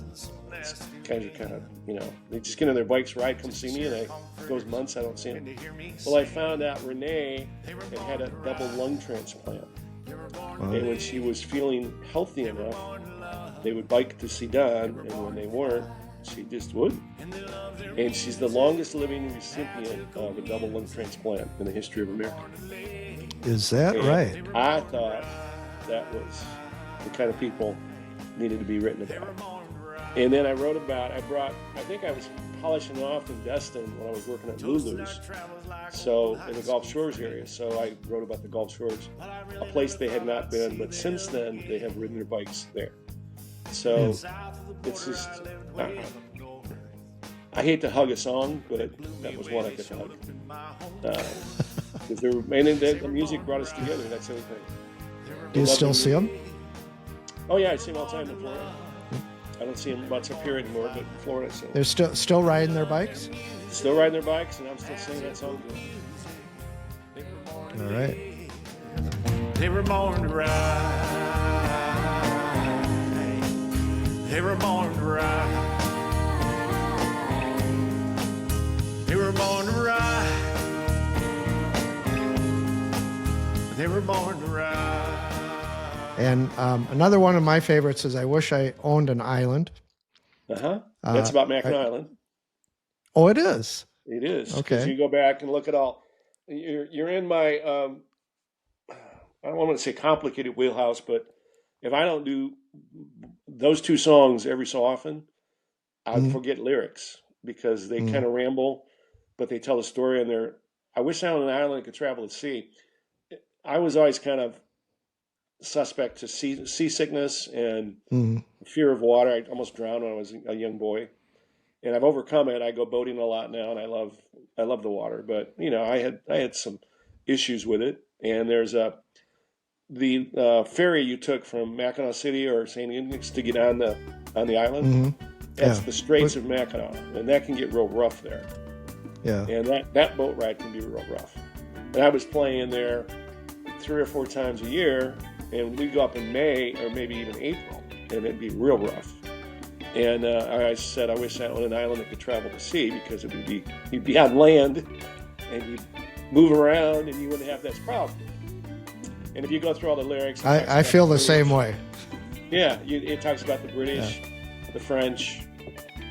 [SPEAKER 2] guys are kind of, they just get on their bikes, ride, come see me, and it goes months I don't see them. Well, I found out Renee had a double lung transplant. Wow. And when she was feeling healthy enough, they would bike to see Don, and when they weren't, she just wouldn't. And she's the longest living recipient of a double lung transplant in the history of America.
[SPEAKER 1] Is that right?
[SPEAKER 2] I thought that was the kind of people needed to be written about. And then I think I was polishing off in Destin when I was working at Lulu's, so in the Gulf Shores area. So I wrote about the Gulf Shores, a place they had not been, but since then they have ridden their bikes there. So it's just, I hate to hug a song, but that was one I could hug. Because the music brought us together. That's the other thing.
[SPEAKER 1] Do you still see them?
[SPEAKER 2] Oh yeah, I see them all the time in Florida. I don't see them much up here anymore, but in Florida, so.
[SPEAKER 1] They're still riding their bikes?
[SPEAKER 2] Still riding their bikes, and I'm still singing that song.
[SPEAKER 1] All right.
[SPEAKER 3] They were born to ride. They were born to ride. They were born to ride. They were born to ride.
[SPEAKER 1] And another one of my favorites is I Wish I Owned an Island.
[SPEAKER 2] That's about Mackinac Island.
[SPEAKER 1] Oh, it is?
[SPEAKER 2] It is.
[SPEAKER 1] Okay.
[SPEAKER 2] You go back and look at all. You're in my, I don't want to say complicated wheelhouse, but if I don't do those two songs every so often, I'd forget lyrics because they kind of ramble, but they tell a story, and I wish I owned an island I could travel at sea. I was always kind of suspect to seasickness and fear of water. I almost drowned when I was a young boy, and I've overcome it. I go boating a lot now, and I love the water. But I had some issues with it. And there's the ferry you took from Mackinac City or St. Ignace to get on the island. That's the Straits of Mackinac, and that can get real rough there.
[SPEAKER 1] Yeah, and
[SPEAKER 2] that boat ride can be real rough. And I was playing there 3 or 4 times a year, and we'd go up in May or maybe even April, and it'd be real rough. And I said, I wish I owned an island that could travel to sea, because you'd be on land, and you'd move around, and you wouldn't have that problem. And if you go through all the lyrics,
[SPEAKER 1] I feel the same way.
[SPEAKER 2] Yeah, it talks about the British, the French.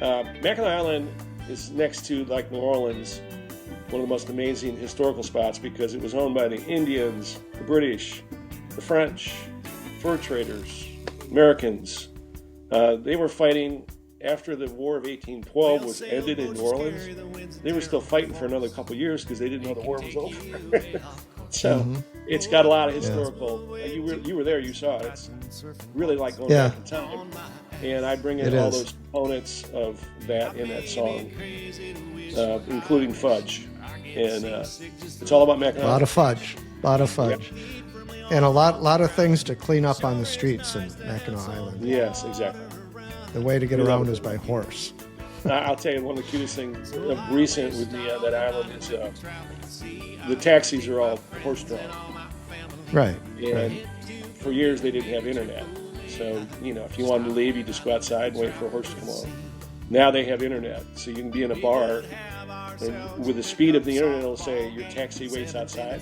[SPEAKER 2] Mackinac Island is next to, like, New Orleans, one of the most amazing historical spots, because it was owned by the Indians, the British, the French, fur traders, Americans. They were fighting after the War of 1812 was ended in New Orleans. They were still fighting for another couple years because they didn't know the war was over. So it's got a lot of historical. You were there, you saw it. It's really like going back in time. And I bring in all those components of that in that song, including fudge. And it's all about Mackinac.
[SPEAKER 1] A lot of fudge. Yep. And a lot of things to clean up on the streets in Mackinac Island.
[SPEAKER 2] Yes, exactly.
[SPEAKER 1] The way to get around is by horse.
[SPEAKER 2] I'll tell you, one of the cutest things of recent with me on that island is the taxis are all horse-drawn.
[SPEAKER 1] Right.
[SPEAKER 2] And for years they didn't have internet. So, if you wanted to leave, you just go outside and wait for a horse to come along. Now they have internet. So you can be in a bar, and with the speed of the internet, it'll say your taxi waits outside.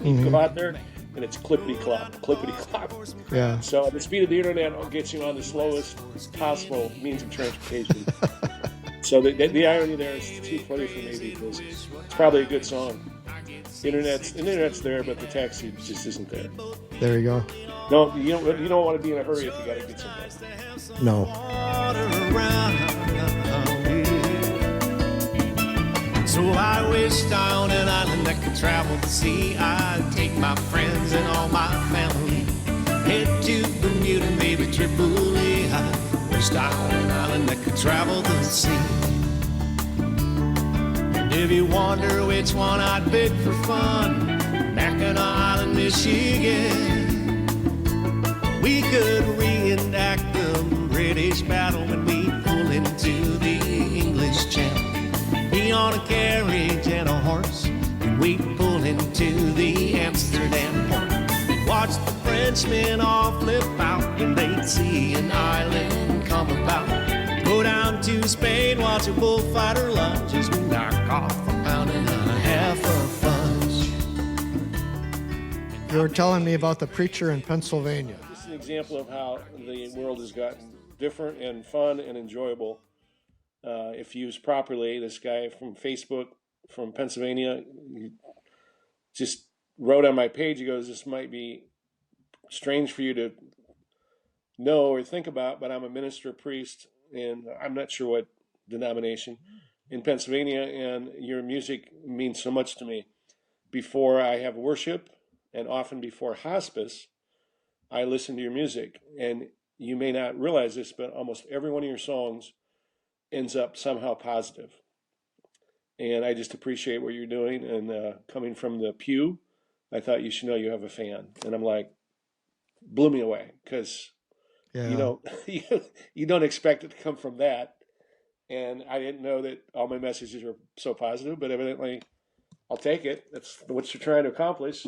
[SPEAKER 2] You come out there, and it's clippity-clop.
[SPEAKER 1] Yeah.
[SPEAKER 2] So the speed of the internet gets you on the slowest possible means of transportation. So the irony there is too funny for me, because it's probably a good song. Internet's there, but the taxi just isn't there.
[SPEAKER 1] There you go.
[SPEAKER 2] No, you don't want to be in a hurry if you got to get somewhere.
[SPEAKER 1] No.
[SPEAKER 3] So I wished I owned an island that could travel the sea. I'd take my friends and all my family, head to Bermuda, maybe Tripoli. I wished I owned an island that could travel the sea. And if you wonder which one I'd pick for fun, Mackinac Island, Michigan. We could reenact the British battle when we pull into the English Channel. Be on a carriage and a horse, and we'd pull into the Amsterdam port. We'd watch the Frenchmen all flip out when they'd see an island come about. Go down to Spain, watch a bullfighter lunch as we knock off a pound and a half of fudge.
[SPEAKER 1] You were telling me about the preacher in Pennsylvania.
[SPEAKER 2] This is an example of how the world has gotten different and fun and enjoyable. If used properly. This guy from Facebook from Pennsylvania, he just wrote on my page, he goes, this might be strange for you to know or think about, but I'm a minister, priest, and I'm not sure what denomination, in Pennsylvania, and your music means so much to me. Before I have worship, and often before hospice, I listen to your music. And you may not realize this, but almost every one of your songs ends up somehow positive. And I just appreciate what you're doing. And coming from the pew, I thought you should know you have a fan. And I'm like, blew me away, because you
[SPEAKER 1] Yeah.
[SPEAKER 2] know you don't expect it to come from that. And I didn't know that all my messages were so positive, but evidently I'll take it. That's what you're trying to accomplish.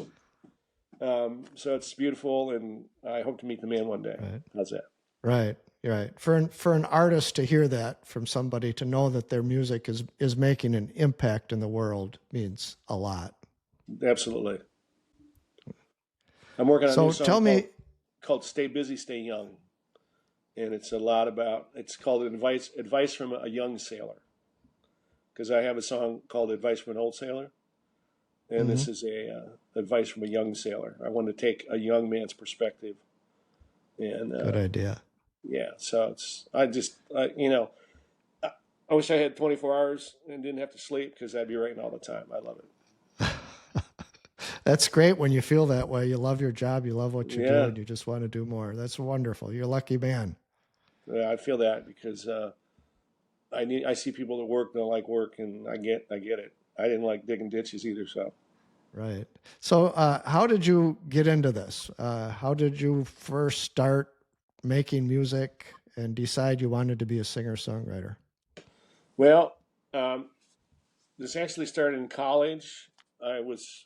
[SPEAKER 2] So it's beautiful, and I hope to meet the man one day.
[SPEAKER 1] Right.
[SPEAKER 2] How's that?
[SPEAKER 1] Right. Right. For an artist to hear that from somebody, to know that their music is making an impact in the world, means a lot.
[SPEAKER 2] Absolutely. I'm working on a
[SPEAKER 1] So
[SPEAKER 2] new song
[SPEAKER 1] tell me,
[SPEAKER 2] called "Stay Busy, Stay Young," and it's a lot about. It's called advice from a young sailor, because I have a song called "Advice from an Old Sailor," and this is a advice from a young sailor. I want to take a young man's perspective, and
[SPEAKER 1] good idea.
[SPEAKER 2] yeah. So I wish I had 24 hours and didn't have to sleep, because I'd be writing all the time. I love it.
[SPEAKER 1] That's great when you feel that way. You love your job, you love what you do,
[SPEAKER 2] Yeah.
[SPEAKER 1] and you just want to do more. That's wonderful. You're a lucky man.
[SPEAKER 2] Yeah, I feel that, because I see people that work don't like work, and I get it. I didn't like digging ditches either. So
[SPEAKER 1] Right. So how did you get into this? How did you first start making music and decide you wanted to be a singer-songwriter?
[SPEAKER 2] well, this actually started in college. I was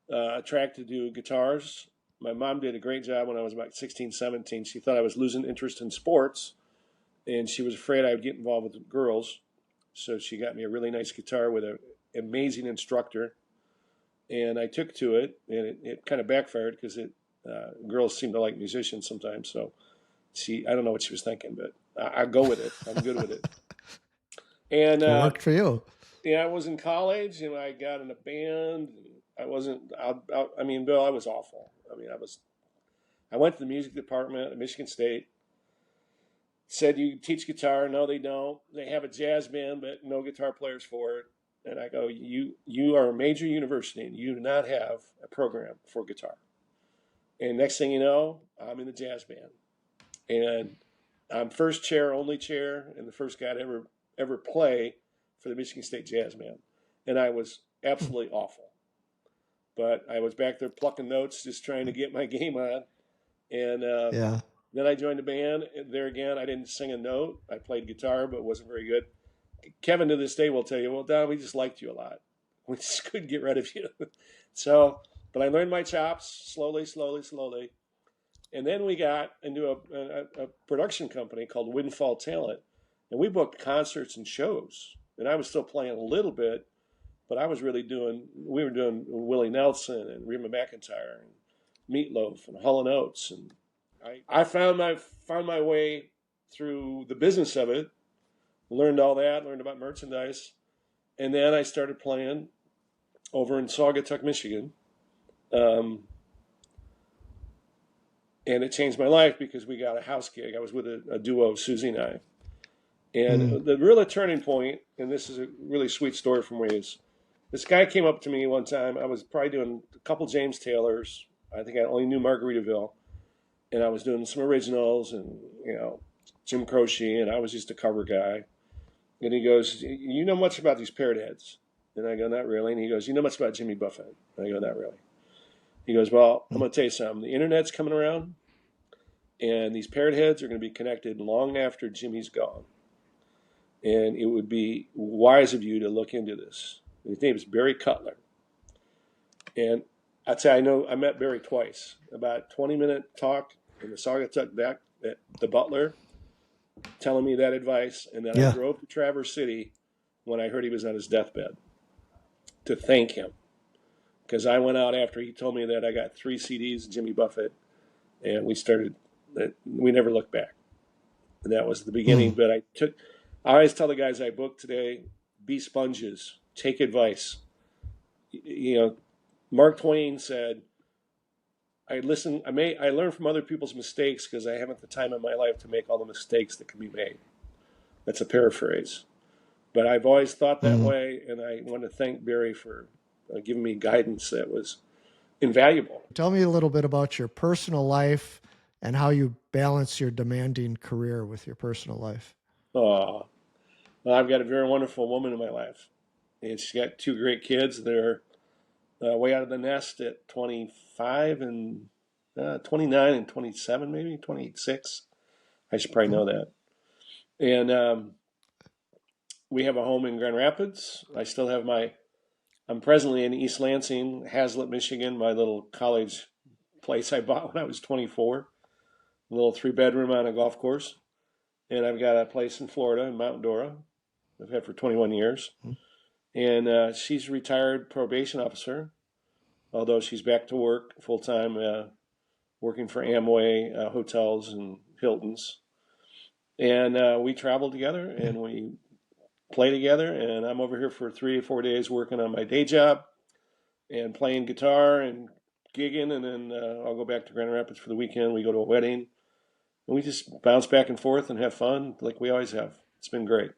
[SPEAKER 2] attracted to guitars. My mom did a great job when I was about 16, 17. She thought I was losing interest in sports, and she was afraid I would get involved with girls. So she got me a really nice guitar with an amazing instructor, and I took to it, and it kind of backfired, because girls seem to like musicians sometimes. So I don't know what she was thinking, but I go with it. I'm good with it. And
[SPEAKER 1] It worked for you.
[SPEAKER 2] yeah, I was in college, and I got in a band. I wasn't. I mean, Bill, I was awful. I mean, I went to the music department at Michigan State. Said, you teach guitar? No, they don't. They have a jazz band, but no guitar players for it. And I go, you are a major university, and you do not have a program for guitar. And next thing you know, I'm in the jazz band, and I'm first chair, only chair, and the first guy to ever play for the Michigan State Jazz Band. And I was absolutely awful. But I was back there plucking notes, just trying to get my game on. And
[SPEAKER 1] Yeah.
[SPEAKER 2] then I joined the band. There again, I didn't sing a note. I played guitar, but wasn't very good. Kevin to this day will tell you, well, Don, we just liked you a lot. We just couldn't get rid of you. So, but I learned my chops slowly. And then we got into a production company called Windfall Talent. And we booked concerts and shows. And I was still playing a little bit, but I was really we were doing Willie Nelson and Reba McEntire and Meatloaf and Hall & Oates. And I found my way through the business of it, learned all that, learned about merchandise. And then I started playing over in Saugatuck, Michigan. And it changed my life, because we got a house gig. I was with a duo, Susie and I. And the real turning point, and this is a really sweet story from me, is this guy came up to me one time. I was probably doing a couple James Taylors. I think I only knew Margaritaville. And I was doing some originals and, Jim Croce, and I was just a cover guy. And he goes, you know much about these Parrot Heads? And I go, not really. And he goes, you know much about Jimmy Buffett? And I go, not really. He goes, well, I'm going to tell you something. The internet's coming around, and these Parrot Heads are going to be connected long after Jimmy's gone. And it would be wise of you to look into this. His name is Barry Cutler. And I'd say I met Barry twice. About a 20-minute talk in the Saugatuck deck at the Butler, telling me that advice. And then I drove to Traverse City when I heard he was on his deathbed to thank him. Because I went out after he told me that. I got 3 CDs of Jimmy Buffett, and we never looked back. And that was the beginning. But I always tell the guys I book today, be sponges, take advice. Mark Twain said, I learn from other people's mistakes, because I haven't the time in my life to make all the mistakes that can be made. That's a paraphrase. But I've always thought that way, and I want to thank Barry for giving me guidance that was invaluable.
[SPEAKER 1] Tell me a little bit about your personal life and how you balance your demanding career with your personal life.
[SPEAKER 2] Well, I've got a very wonderful woman in my life, and she's got 2 great kids. They're way out of the nest at 25 and 29 and 27, maybe 26. I should probably know that. And we have a home in Grand Rapids. I still have I'm presently in East Lansing, Hazlitt, Michigan, my little college place I bought when I was 24. A little 3-bedroom on a golf course. And I've got a place in Florida, in Mount Dora, I've had for 21 years. And she's a retired probation officer, although she's back to work full-time, working for Amway hotels and Hiltons. And we travel together, and we play together, and I'm over here for 3 or 4 days working on my day job and playing guitar and gigging, and then I'll go back to Grand Rapids for the weekend. We go to a wedding, and we just bounce back and forth and have fun like we always have. It's been great.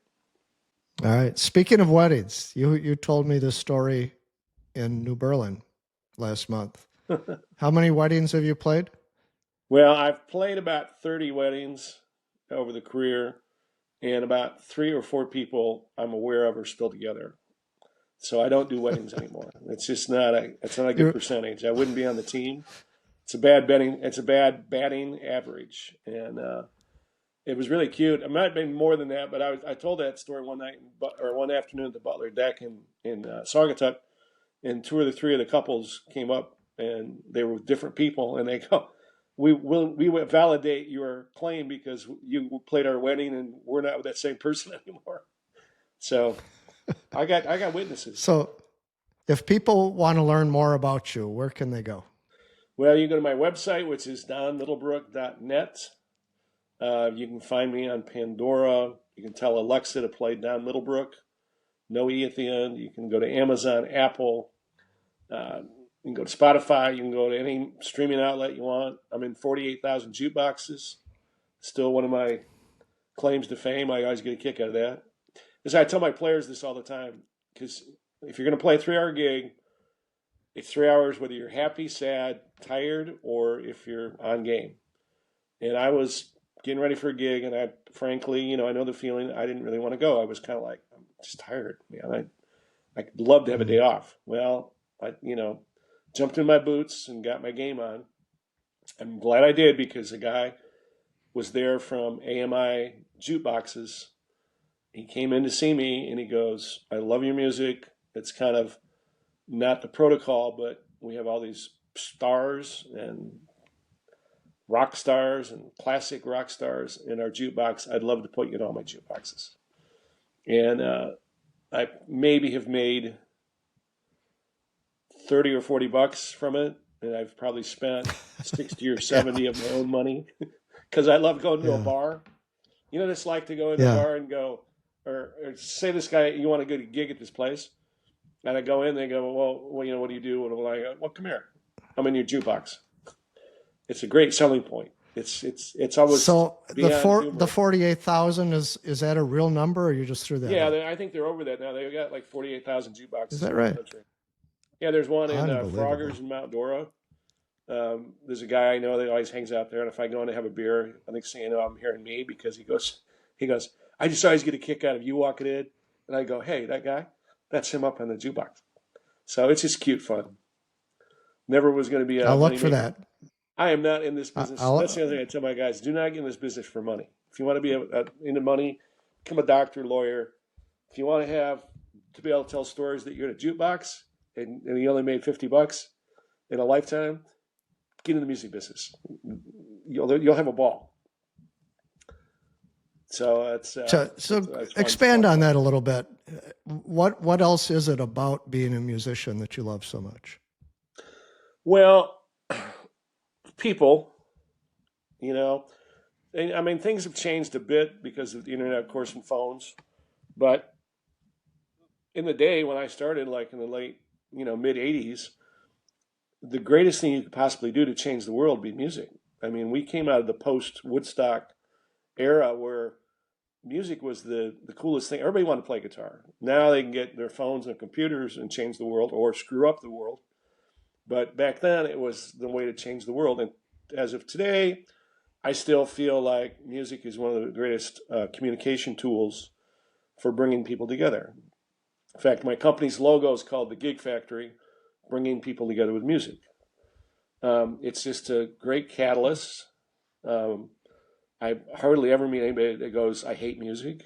[SPEAKER 1] All right. Speaking of weddings, you told me this story in New Berlin last month. How many weddings have you played?
[SPEAKER 2] Well, I've played about 30 weddings over the career, and about 3 or 4 people I'm aware of are still together. So I don't do weddings anymore. It's just not a good percentage. I wouldn't be on the team. It's a bad batting average. And it was really cute. It might have been more than that, but I told that story one afternoon at the Butler Deck in Saugatuck, and 2 or 3 of the couples came up, and they were with different people, and they go, we will validate your claim because you played our wedding and we're not with that same person anymore. So I got witnesses.
[SPEAKER 1] So if people want to learn more about you, where can they go?
[SPEAKER 2] Well, you can go to my website, which is donmiddlebrook.net. You can find me on Pandora. You can tell Alexa to play Don Middlebrook. No E at the end. You can go to Amazon, Apple. You can go to Spotify. You can go to any streaming outlet you want. I'm in 48,000 jukeboxes. Still one of my claims to fame. I always get a kick out of that. As I tell my players this all the time, because if you're going to play a 3-hour gig, it's 3 hours whether you're happy, sad, tired, or if you're on game. And I was getting ready for a gig, and I frankly, I know the feeling. I didn't really want to go. I was kind of like, I'm just tired, man. I'd love to have a day off. Well, I jumped in my boots and got my game on. I'm glad I did, because the guy was there from AMI Jukeboxes. He came in to see me, and he goes, I love your music. It's kind of not the protocol, but we have all these stars and rock stars and classic rock stars in our jukebox. I'd love to put you in all my jukeboxes. And I maybe have made 30 or 40 bucks from it, and I've probably spent 60 or 70 of my own money, because I love going to a bar. You know what it's like to go into a bar and go, or say this guy, you want to go to a gig at this place? And I go in, they go, well, what do you do? And I go, well, come here. I'm in your jukebox. It's a great selling point. It's always
[SPEAKER 1] so the 48,000 is that a real number, or you just threw that?
[SPEAKER 2] Yeah,
[SPEAKER 1] out?
[SPEAKER 2] I think they're over that now. They've got like 48,000 jukeboxes.
[SPEAKER 1] Is that right?
[SPEAKER 2] Yeah, there's one in Froggers in Mount Dora. There's a guy I know that always hangs out there, and if I go in to have a beer, I think saying, I'm hearing me, because he goes, I just always get a kick out of you walking in, and I go, hey, that guy, that's him up on the jukebox. So it's just cute fun. Never was going to be.
[SPEAKER 1] I'll look for that.
[SPEAKER 2] I am not in this business. That's the other thing I tell my guys: do not get in this business for money. If you want to be into money, become a doctor, lawyer. If you want to be able to tell stories that you're in a jukebox and you only made $50 in a lifetime, get in the music business. You'll have a ball. So it's
[SPEAKER 1] expand on that a little bit. What else is it about being a musician that you love so much?
[SPEAKER 2] Well, people, I mean, things have changed a bit because of the internet, of course, and phones. But in the day when I started, like in the late, mid 80s, the greatest thing you could possibly do to change the world would be music. I mean, we came out of the post-Woodstock era where music was the coolest thing. Everybody wanted to play guitar. Now they can get their phones and computers and change the world or screw up the world. But back then, it was the way to change the world. And as of today, I still feel like music is one of the greatest communication tools for bringing people together. In fact, my company's logo is called the Gig Factory, bringing people together with music. It's just a great catalyst. I hardly ever meet anybody that goes, I hate music.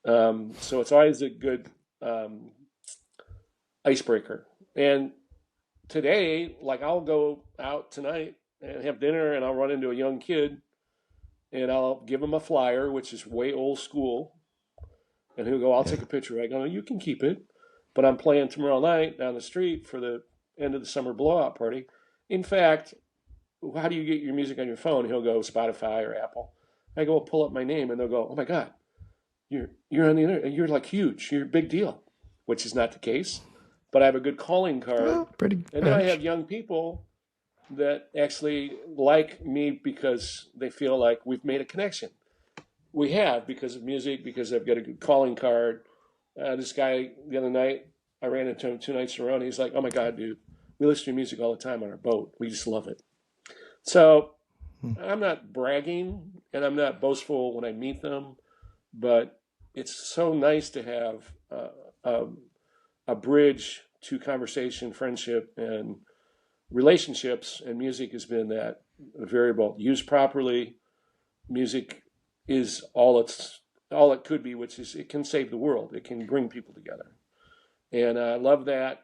[SPEAKER 2] So it's always a good icebreaker. And today, like I'll go out tonight and have dinner and I'll run into a young kid and I'll give him a flyer, which is way old school. And he'll go, I'll take a picture. I go, you can keep it. But I'm playing tomorrow night down the street for the end of the summer blowout party. In fact, how do you get your music on your phone? He'll go Spotify or Apple. I go, pull up my name, and they'll go, oh my God, you're on the internet. You're like huge. You're a big deal, which is not the case. But I have a good calling card.
[SPEAKER 1] Well, pretty
[SPEAKER 2] and then I have young people that actually like me because they feel like we've made a connection. We have because of music, because I've got a good calling card. This guy the other night, I ran into him 2 nights in a row, and he's like, oh my God, dude, we listen to your music all the time on our boat. We just love it. So I'm not bragging and I'm not boastful when I meet them, but it's so nice to have a bridge to conversation, friendship, and relationships. And music has been that variable. Used properly, music is all it could be, which is it can save the world. It can bring people together. And I love that.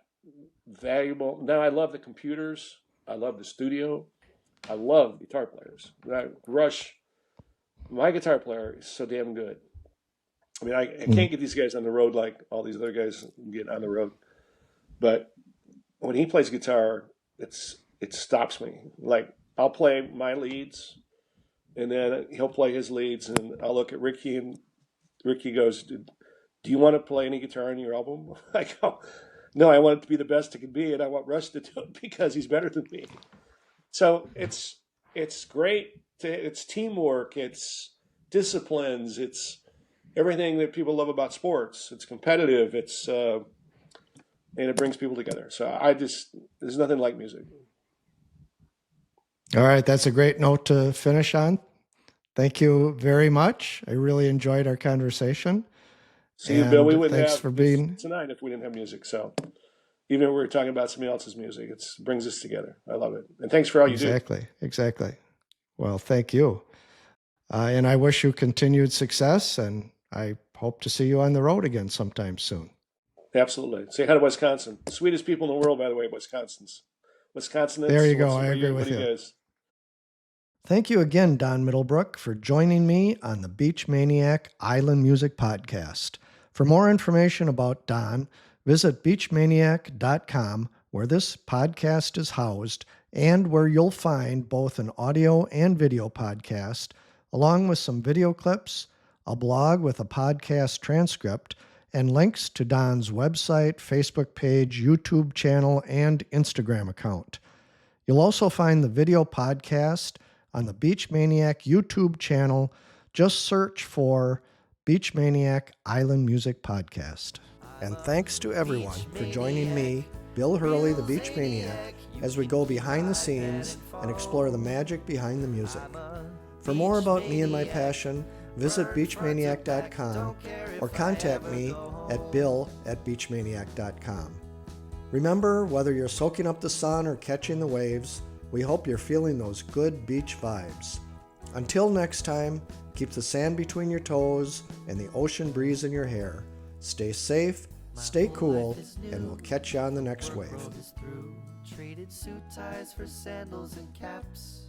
[SPEAKER 2] Valuable. Now I love the computers. I love the studio. I love guitar players. Rush, my guitar player is so damn good. I mean, I can't get these guys on the road like all these other guys get on the road. But when he plays guitar, it stops me. Like, I'll play my leads, and then he'll play his leads, and I'll look at Ricky, and Ricky goes, do you want to play any guitar on your album? I go, no, I want it to be the best it can be, and I want Rush to do it because he's better than me. So it's great. It's teamwork. It's disciplines. It's everything that people love about sports. It's competitive. And it brings people together. So there's nothing like music.
[SPEAKER 1] All right. That's a great note to finish on. Thank you very much. I really enjoyed our conversation.
[SPEAKER 2] See you, Bill. We wouldn't
[SPEAKER 1] thanks
[SPEAKER 2] have
[SPEAKER 1] for being
[SPEAKER 2] tonight if we didn't have music. So even if we were talking about somebody else's music, it brings us together. I love it. And thanks for all you do.
[SPEAKER 1] Exactly. Well, thank you. And I wish you continued success, and I hope to see you on the road again sometime soon.
[SPEAKER 2] Absolutely. Say hi to Wisconsin. The sweetest people in the world, by the way, Wisconsinans.
[SPEAKER 1] There you go. I agree with you. Thank you again, Don Middlebrook, for joining me on the Beach Maniac Island Music Podcast. For more information about Don, visit beachmaniac.com, where this podcast is housed and where you'll find both an audio and video podcast, along with some video clips, a blog with a podcast transcript, and links to Don's website, Facebook page, YouTube channel, and Instagram account. You'll also find the video podcast on the Beach Maniac YouTube channel. Just search for Beach Maniac Island Music Podcast. And thanks to everyone for joining me, Bill Hurley, the Beach Maniac, as we go behind the scenes and explore the magic behind the music. For more about me and my passion, visit beachmaniac.com or contact me at bill@beachmaniac.com. Remember, whether you're soaking up the sun or catching the waves, we hope you're feeling those good beach vibes. Until next time, keep the sand between your toes and the ocean breeze in your hair. Stay safe, stay cool, and we'll catch you on the next wave.
[SPEAKER 5] Traded suit ties for sandals and caps.